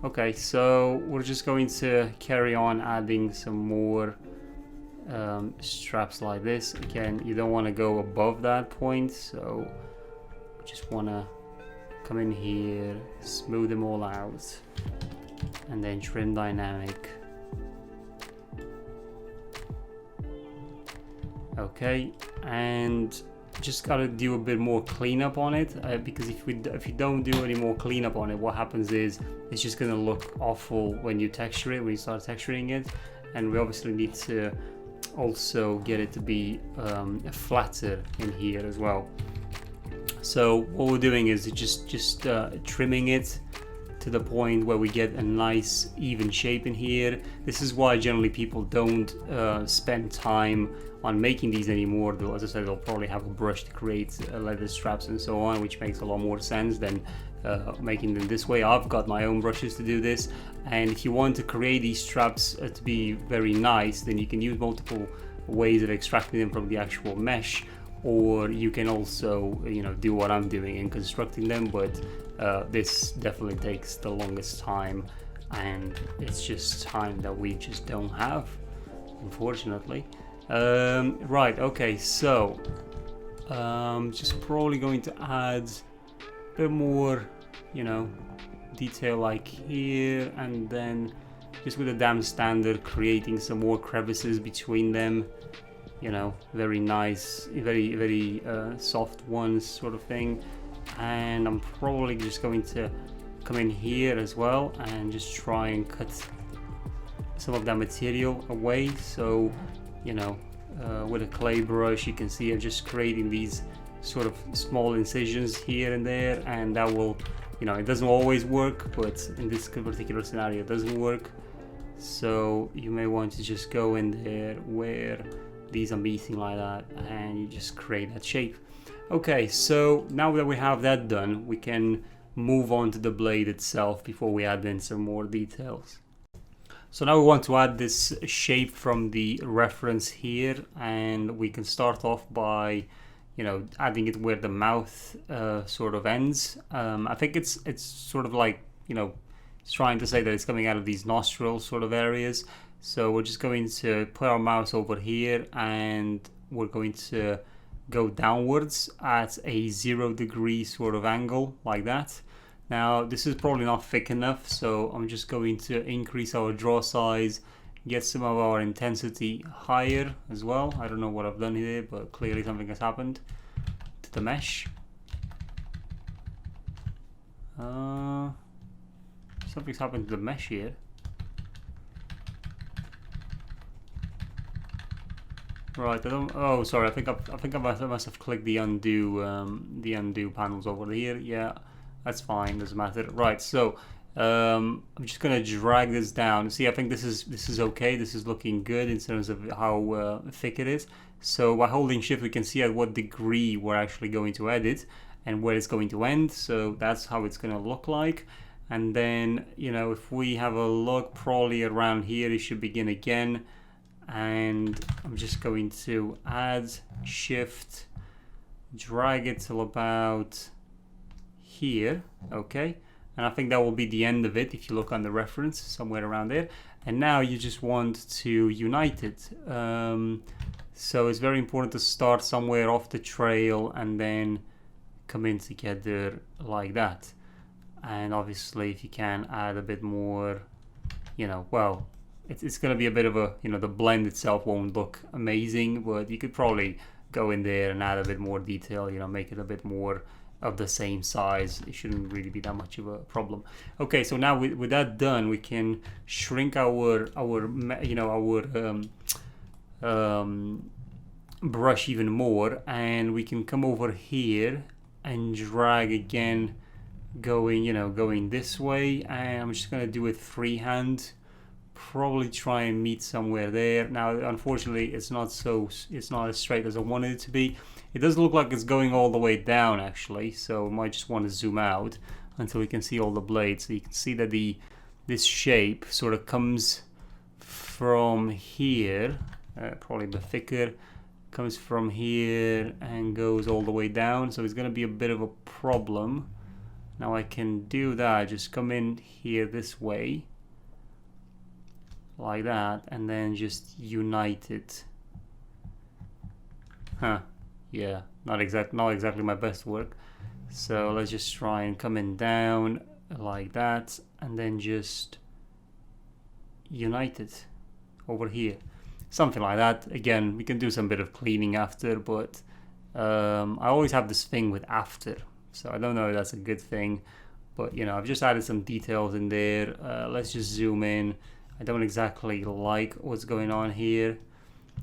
Okay, so we're just going to carry on adding some more straps like this. Again, you don't want to go above that point, so just want to come in here, smooth them all out, and then trim dynamic. Okay, and just gotta do a bit more cleanup on it, because if you don't do any more cleanup on it, what happens is it's just gonna look awful when you texture it, when you start texturing it. And we obviously need to also get it to be flatter in here as well. So what we're doing is just trimming it to the point where we get a nice even shape in here. This is why generally people don't spend time on making these anymore, though. As I said, they'll probably have a brush to create leather straps and so on, which makes a lot more sense than making them this way. I've got my own brushes to do this, and if you want to create these straps to be very nice, then you can use multiple ways of extracting them from the actual mesh, or you can also, you know, do what I'm doing in constructing them, but this definitely takes the longest time, and it's just time that we just don't have, unfortunately. Right, okay, so just probably going to add a bit more, you know, detail like here, and then just with a damn standard creating some more crevices between them, you know, very nice, very soft ones sort of thing. And I'm probably just going to come in here as well and just try and cut some of that material away. So, you know, with a clay brush, you can see I'm just creating these sort of small incisions here and there, and that will, you know, it doesn't always work, but in this particular scenario it doesn't work. So you may want to just go in there where these are meeting like that, and you just create that shape. Okay, so now that we have that done, we can move on to the blade itself before we add in some more details. So now we want to add this shape from the reference here, and we can start off by, you know, adding it where the mouth sort of ends. I think it's sort of like, you know, it's trying to say that it's coming out of these nostril sort of areas. So we're just going to put our mouse over here, and we're going to go downwards at a 0 degree sort of angle like that. Now this is probably not thick enough, so I'm just going to increase our draw size, get some of our intensity higher as well. I don't know what I've done here, but clearly something has happened to the mesh. Something's happened to the mesh here. Right, I don't. Oh, sorry. I think I must have clicked the undo panels over here. Yeah, that's fine. Doesn't matter. Right. So I'm just gonna drag this down. See, I think this is okay. This is looking good in terms of how thick it is. So by holding Shift, we can see at what degree we're actually going to edit and where it's going to end. So that's how it's gonna look like. And then, you know, if we have a look, probably around here, it should begin again. And I'm just going to add Shift, drag it till about here, okay, and I think that will be the end of it if you look on the reference, somewhere around there. And now you just want to unite it, so it's very important to start somewhere off the trail and then come in together like that. And obviously if you can add a bit more, you know, well, it's going to be a bit of a, you know, the blend itself won't look amazing, but you could probably go in there and add a bit more detail, you know, make it a bit more of the same size. It shouldn't really be that much of a problem. Okay, so now with that done, we can shrink our you know, our brush even more, and we can come over here and drag again, going this way, and I'm just gonna do it freehand. Probably try and meet somewhere there. Now, unfortunately, it's not as straight as I wanted it to be. It does look like it's going all the way down actually, so I might just want to zoom out until we can see all the blades. So you can see that this shape sort of comes from here, probably a bit thicker, comes from here and goes all the way down, so it's going to be a bit of a problem. Now I can do that, just come in here this way like that, and then just unite it. Yeah, not exactly my best work. So let's just try and come in down like that, and then just unite it over here, something like that. Again, we can do some bit of cleaning after, but I always have this thing with after, so I don't know if that's a good thing, but I've just added some details in there. Let's just zoom in. I don't exactly like what's going on here.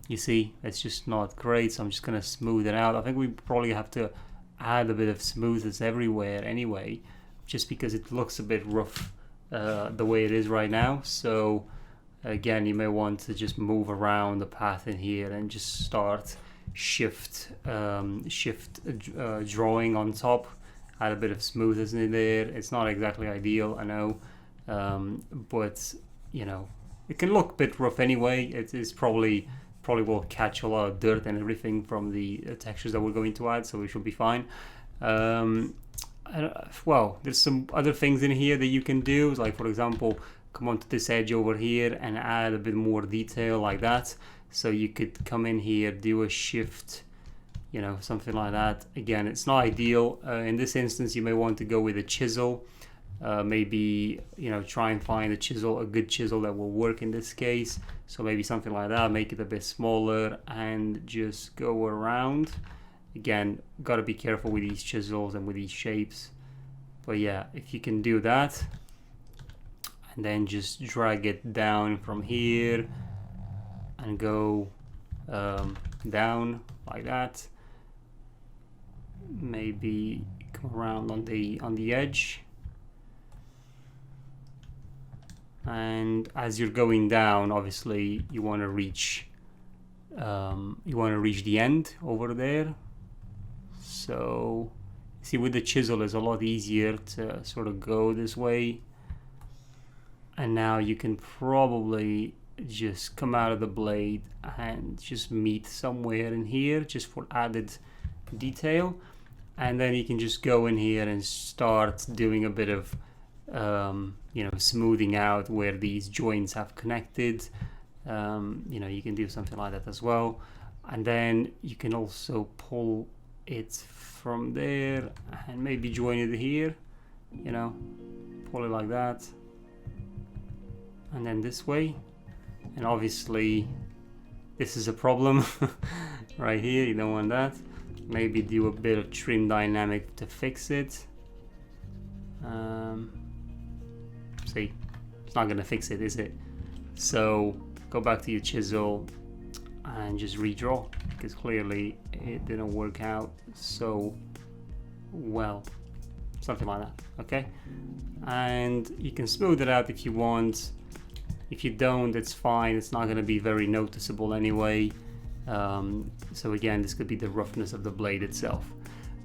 You see, it's just not great, so I'm just gonna smooth it out. I think we probably have to add a bit of smoothness everywhere anyway, just because it looks a bit rough the way it is right now. So again, you may want to just move around the path in here and just start shift drawing on top, add a bit of smoothness in there. It's not exactly ideal, I know, but it can look a bit rough anyway. It is probably will catch a lot of dirt and everything from the textures that we're going to add, so we should be fine. Well, there's some other things in here that you can do, like for example, come onto this edge over here and add a bit more detail like that. So you could come in here, do a shift, something like that. Again, it's not ideal. In this instance, you may want to go with a chisel. Maybe try and find a good chisel that will work in this case. So maybe something like that, make it a bit smaller and just go around. Again, got to be careful with these chisels and with these shapes, but yeah, if you can do that and then just drag it down from here and go down like that, maybe come around on the edge. And as you're going down, obviously you want to reach the end over there. So see, with the chisel it's a lot easier to sort of go this way, and now you can probably just come out of the blade and just meet somewhere in here just for added detail, and then you can just go in here and start doing a bit of smoothing out where these joints have connected. You can do something like that as well, and then you can also pull it from there and maybe join it here, pull it like that, and then this way. And obviously this is a problem right here, you don't want that. Maybe do a bit of trim dynamic to fix it. See, it's not gonna fix it, is it? So go back to your chisel and just redraw, because clearly it didn't work out so well, something like that. Okay, and you can smooth it out if you want. If you don't, it's fine, it's not going to be very noticeable anyway. So again, this could be the roughness of the blade itself,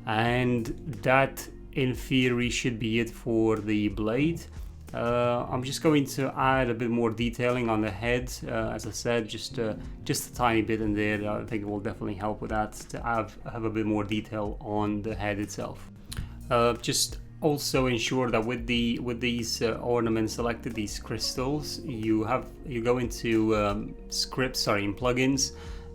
and that in theory should be it for the blade. I'm just going to add a bit more detailing on the head, as I said, just a tiny bit in there. I think it will definitely help with that, to have a bit more detail on the head itself. Just also ensure that with these ornaments selected, these crystals, you go into in plugins,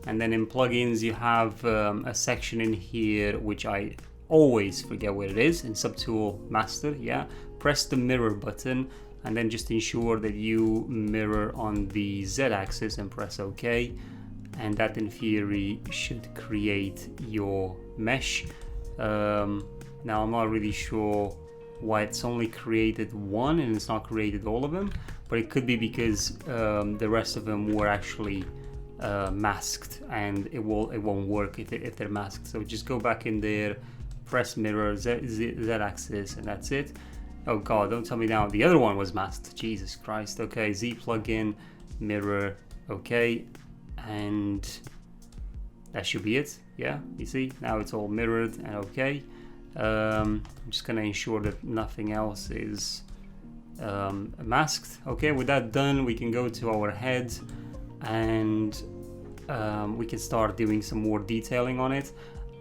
and then in plugins you have a section in here which I always forget what it is, in Subtool Master. Yeah, press the mirror button and then just ensure that you mirror on the Z-axis and press OK, and that in theory should create your mesh. Now I'm not really sure why it's only created one and it's not created all of them, but it could be because the rest of them were actually masked, and it won't work if they're masked. So just go back in there, press mirror, Z axis, and that's it. Oh god, don't tell me now the other one was masked. Jesus Christ. Okay, Z plugin, mirror, okay, and that should be it. Yeah, you see, now it's all mirrored and okay. I'm just gonna ensure that nothing else is masked. Okay, with that done, we can go to our head and we can start doing some more detailing on it.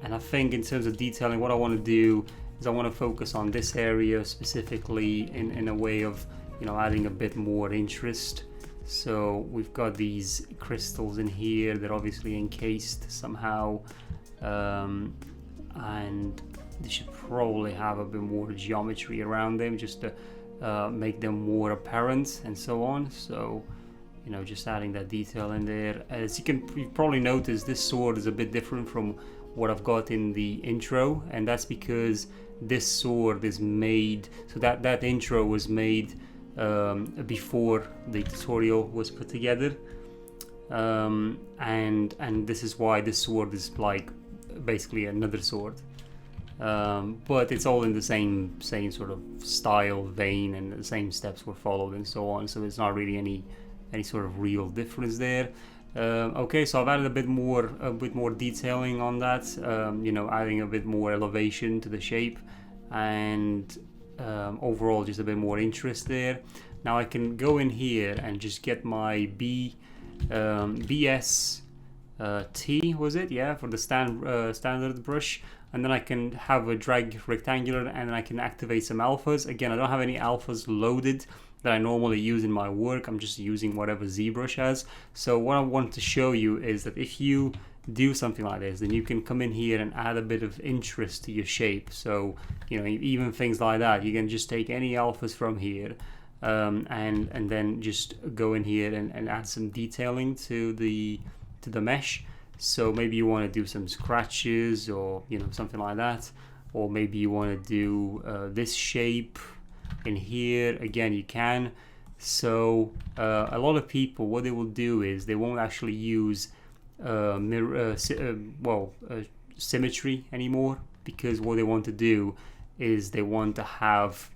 And I think in terms of detailing, what I want to do is I want to focus on this area specifically in a way of, you know, adding a bit more interest. So we've got these crystals in here, they're obviously encased somehow, and they should probably have a bit more geometry around them just to make them more apparent and so on. So, you know, just adding that detail in there. As you've probably noticed, this sword is a bit different from what I've got in the intro, and that's because this sword is made, so that intro was made before the tutorial was put together, and this is why this sword is like basically another sword, but it's all in the same sort of style, vein, and the same steps were followed and so on, so it's not really any sort of real difference there. Okay, so I've added a bit more detailing on that, you know, adding a bit more elevation to the shape, and overall just a bit more interest there. Now I can go in here and just get my BS T, was it? Yeah, for the standard brush, and then I can have a drag rectangular, and then I can activate some alphas. Again, I don't have any alphas loaded that I normally use in my work. I'm just using whatever Zbrush has. So what I want to show you is that if you do something like this, then you can come in here and add a bit of interest to your shape. So, you know, even things like that, you can just take any alphas from here, and then just go in here and add some detailing to the mesh. So maybe you want to do some scratches, or, you know, something like that, or maybe you want to do this shape in here. Again, you can. So a lot of people, what they will do is they won't actually use symmetry anymore, because what they want to do is they want to have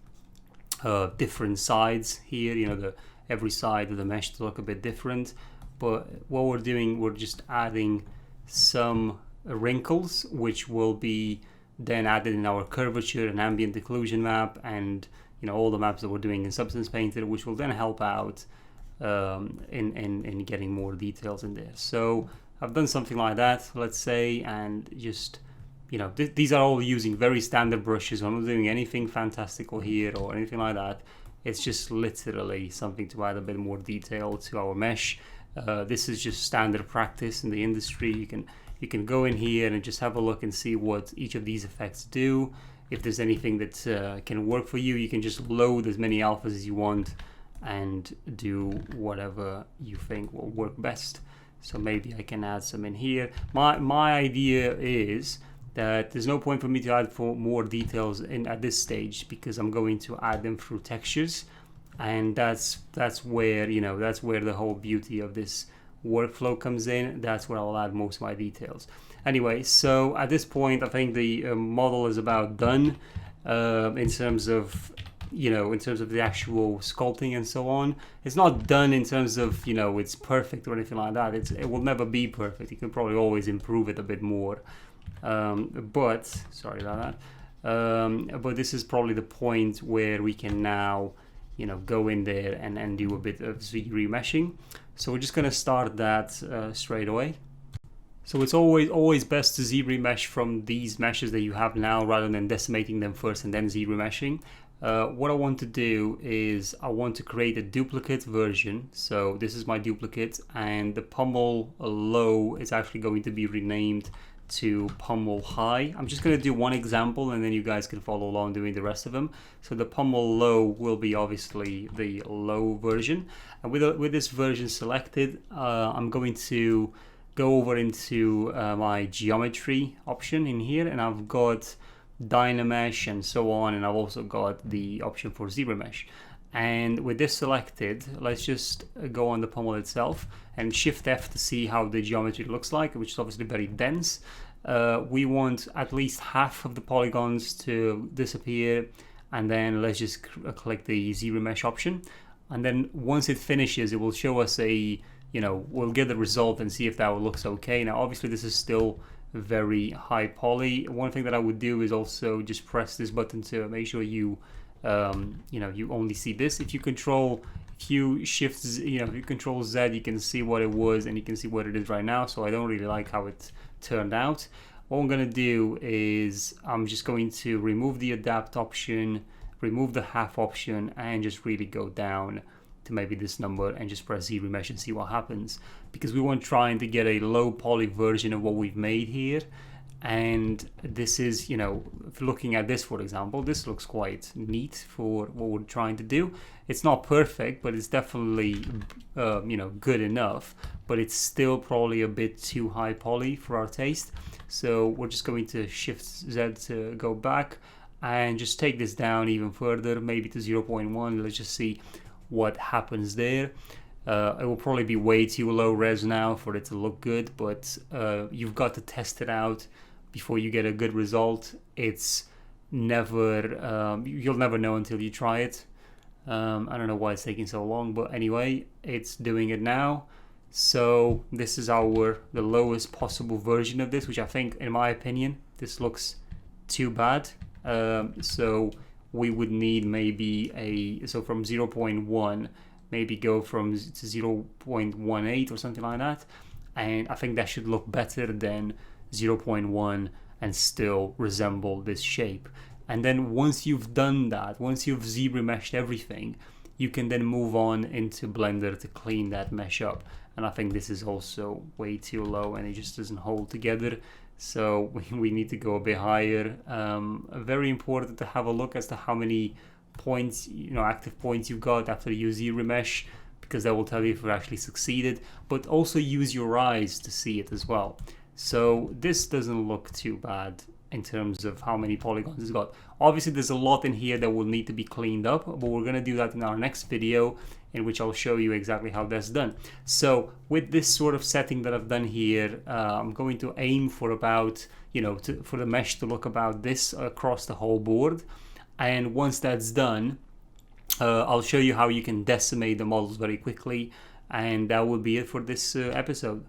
different sides here, you know, every side of the mesh to look a bit different. But what we're doing, we're just adding some wrinkles, which will be then added in our curvature and ambient occlusion map, and, you know, all the maps that we're doing in Substance Painter, which will then help out in getting more details in there. So I've done something like that, let's say, and just, you know, these are all using very standard brushes. I'm not doing anything fantastical here or anything like that. It's just literally something to add a bit more detail to our mesh. This is just standard practice in the industry. You can go in here and just have a look and see what each of these effects do. If there's anything that can work for you, you can just load as many alphas as you want and do whatever you think will work best. So maybe I can add some in here. My idea is that there's no point for me to add for more details at this stage, because I'm going to add them through textures, and that's where, you know, that's where the whole beauty of this workflow comes in. That's where I'll add most of my details. Anyway, so at this point, I think the model is about done in terms of, you know, in terms of the actual sculpting and so on. It's not done in terms of, you know, it's perfect or anything like that. It will never be perfect. You can probably always improve it a bit more. But sorry about that. But this is probably the point where we can now, you know, go in there and do a bit of Z remeshing. So we're just going to start that straight away. So it's always best to Z remesh from these meshes that you have now, rather than decimating them first and then Z remeshing. What I want to do is I want to create a duplicate version. So this is my duplicate, and the pummel low is actually going to be renamed to pummel high. I'm just going to do one example, and then you guys can follow along doing the rest of them. So the pummel low will be obviously the low version, and with this version selected, I'm going to go over into my geometry option in here, and I've got Dynamesh and so on, and I've also got the option for ZBrush. And with this selected, let's just go on the pommel itself and Shift F to see how the geometry looks like, which is obviously very dense. We want at least half of the polygons to disappear, and then let's just click the ZRemesh option. And then once it finishes, it will show us we'll get the result and see if that looks okay. Now, obviously this is still very high poly. One thing that I would do is also just press this button to make sure you you only see this. If you control Z, if you control Z, you can see what it was and you can see what it is right now. So I don't really like how it turned out. What I'm going to do is I'm just going to remove the adapt option, remove the half option, and just really go down to maybe this number and just press ZRemesh and see what happens, because we want trying to get a low poly version of what we've made here. And this is, looking at this, for example, this looks quite neat for what we're trying to do. It's not perfect, but it's definitely, good enough, but it's still probably a bit too high poly for our taste. So we're just going to Shift Z to go back and just take this down even further, maybe to 0.1. Let's just see what happens there. It will probably be way too low res now for it to look good, but you've got to test it out before you get a good result. It's never, you'll never know until you try it. I don't know why it's taking so long, but anyway, it's doing it now. So this is the lowest possible version of this, which I think, in my opinion, this looks too bad. So we would need maybe so from 0.1, maybe go to 0.18 or something like that. And I think that should look better than 0.1 and still resemble this shape. And then once you've done that, once you've ZRemeshed everything, you can then move on into Blender to clean that mesh up. And I think this is also way too low and it just doesn't hold together. So we need to go a bit higher. Very important to have a look as to how many points, active points you got after you ZRemesh, because that will tell you if you actually succeeded. But also use your eyes to see it as well. So this doesn't look too bad in terms of how many polygons it's got. Obviously there's a lot in here that will need to be cleaned up, but we're going to do that in our next video, in which I'll show you exactly how that's done. So with this sort of setting that I've done here, I'm going to aim for about, for the mesh to look about this across the whole board. And once that's done, I'll show you how you can decimate the models very quickly, and that will be it for this episode.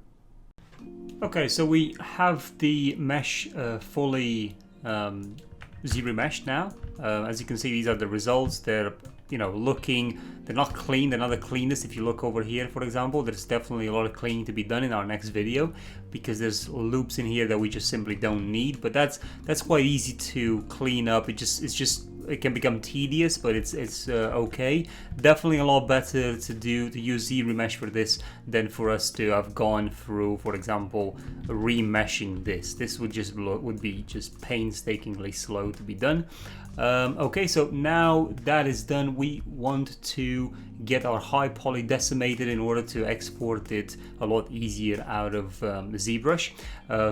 Okay, so we have the mesh fully ZRemeshed now. As you can see, these are the results. They're they're not clean, they're not the cleanest. If you look over here, for example, there's definitely a lot of cleaning to be done in our next video, because there's loops in here that we just simply don't need. But that's quite easy to clean up. It can become tedious, but it's okay. Definitely a lot better to use ZRemesh for this than for us to have gone through, for example, remeshing this. This would be just painstakingly slow to be done. Okay, so now that is done, we want to get our high poly decimated in order to export it a lot easier out of Zbrush.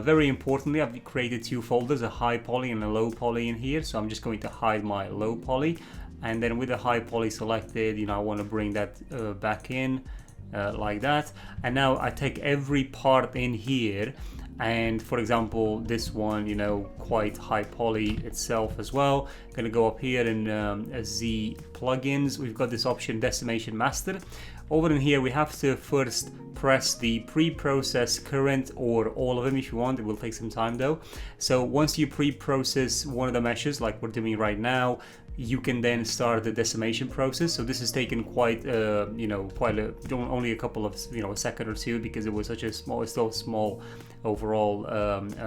Very importantly, I've created two folders, a high poly and a low poly in here. So I'm just going to hide my low poly, and then with the high poly selected, I want to bring that back in like that. And now I take every part in here, and for example this one, quite high poly itself as well. I'm gonna go up here in Z plugins. We've got this option Decimation Master. Over in here we have to first press the pre-process current, or all of them if you want. It will take some time though. So once you pre-process one of the meshes like we're doing right now, you can then start the decimation process. So this has taken quite only a couple of a second or two, because it was such a still small overall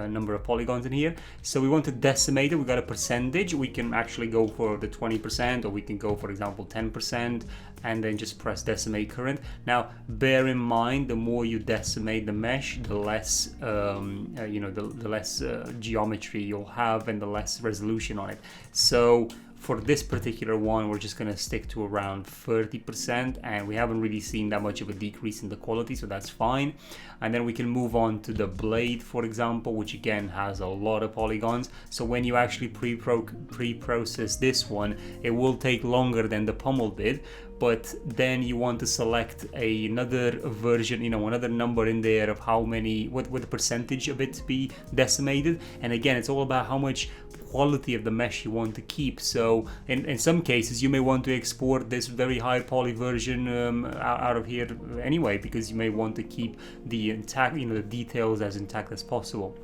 number of polygons in here. So we want to decimate it. We got a percentage. We can actually go for the 20%, or we can go, for example, 10%, and then just press decimate current. Now bear in mind, the more you decimate the mesh, the less the less geometry you'll have and the less resolution on it. So For this particular one, we're just going to stick to around 30%, and we haven't really seen that much of a decrease in the quality, so that's fine. And then we can move on to the blade, for example, which again has a lot of polygons. So when you actually pre-process this one, it will take longer than the pommel did, but then you want to select another version, another number in there of how many, what the percentage of it to be decimated. And again, it's all about how much quality of the mesh you want to keep. So in some cases you may want to export this very high poly version out of here anyway, because you may want to keep the intact, the details as intact as possible.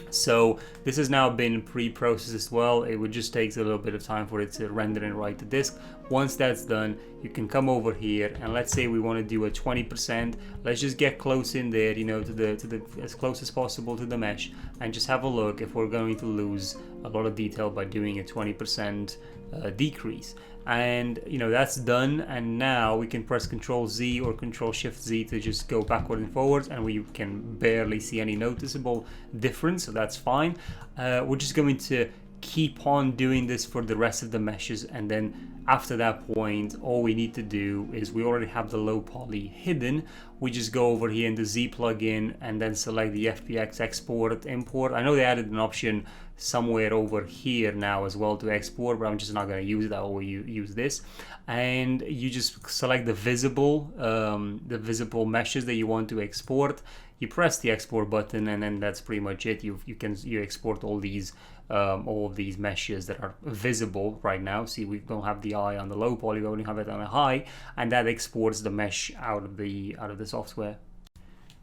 So this has now been pre-processed as well. It would just takes a little bit of time for it to render and write the disk. Once that's done, you can come over here, and let's say we want to do a 20%. Let's just get close in there, to the as close as possible to the mesh, and just have a look if we're going to lose a lot of detail by doing a 20% decrease. And that's done, and now we can press Ctrl Z or Ctrl Shift Z to just go backward and forwards, and we can barely see any noticeable difference, so that's fine. We're just going to keep on doing this for the rest of the meshes, and then after that point all we need to do is, we already have the low poly hidden, we just go over here in the Z plugin and then select the Fbx Export Import. I know they added an option somewhere over here now as well to export, but I'm just not going to use that. I will use this, and you just select the visible meshes that you want to export. You press the export button, and then that's pretty much it. You export all of these meshes that are visible right now. See, we don't have the eye on the low poly, we only have it on the high, and that exports the mesh out of the software.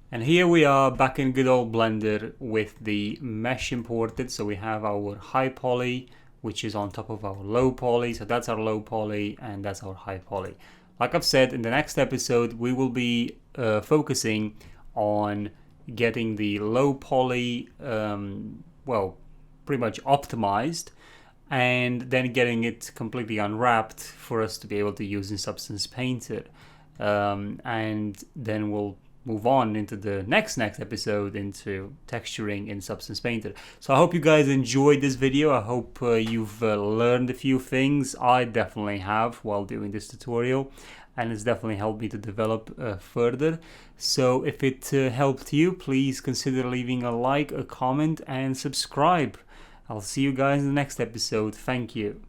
And here we are back in good old Blender with the mesh imported. So we have our high poly, which is on top of our low poly. So that's our low poly and that's our high poly. Like I've said, in the next episode, we will be focusing on getting the low poly, pretty much optimized, and then getting it completely unwrapped for us to be able to use in Substance Painter. And then we'll move on into the next episode into texturing in Substance Painter. So I hope you guys enjoyed this video. I hope you've learned a few things. I definitely have while doing this tutorial, and it's definitely helped me to develop further. So if it helped you, please consider leaving a like, a comment, and subscribe. I'll see you guys in the next episode. Thank you.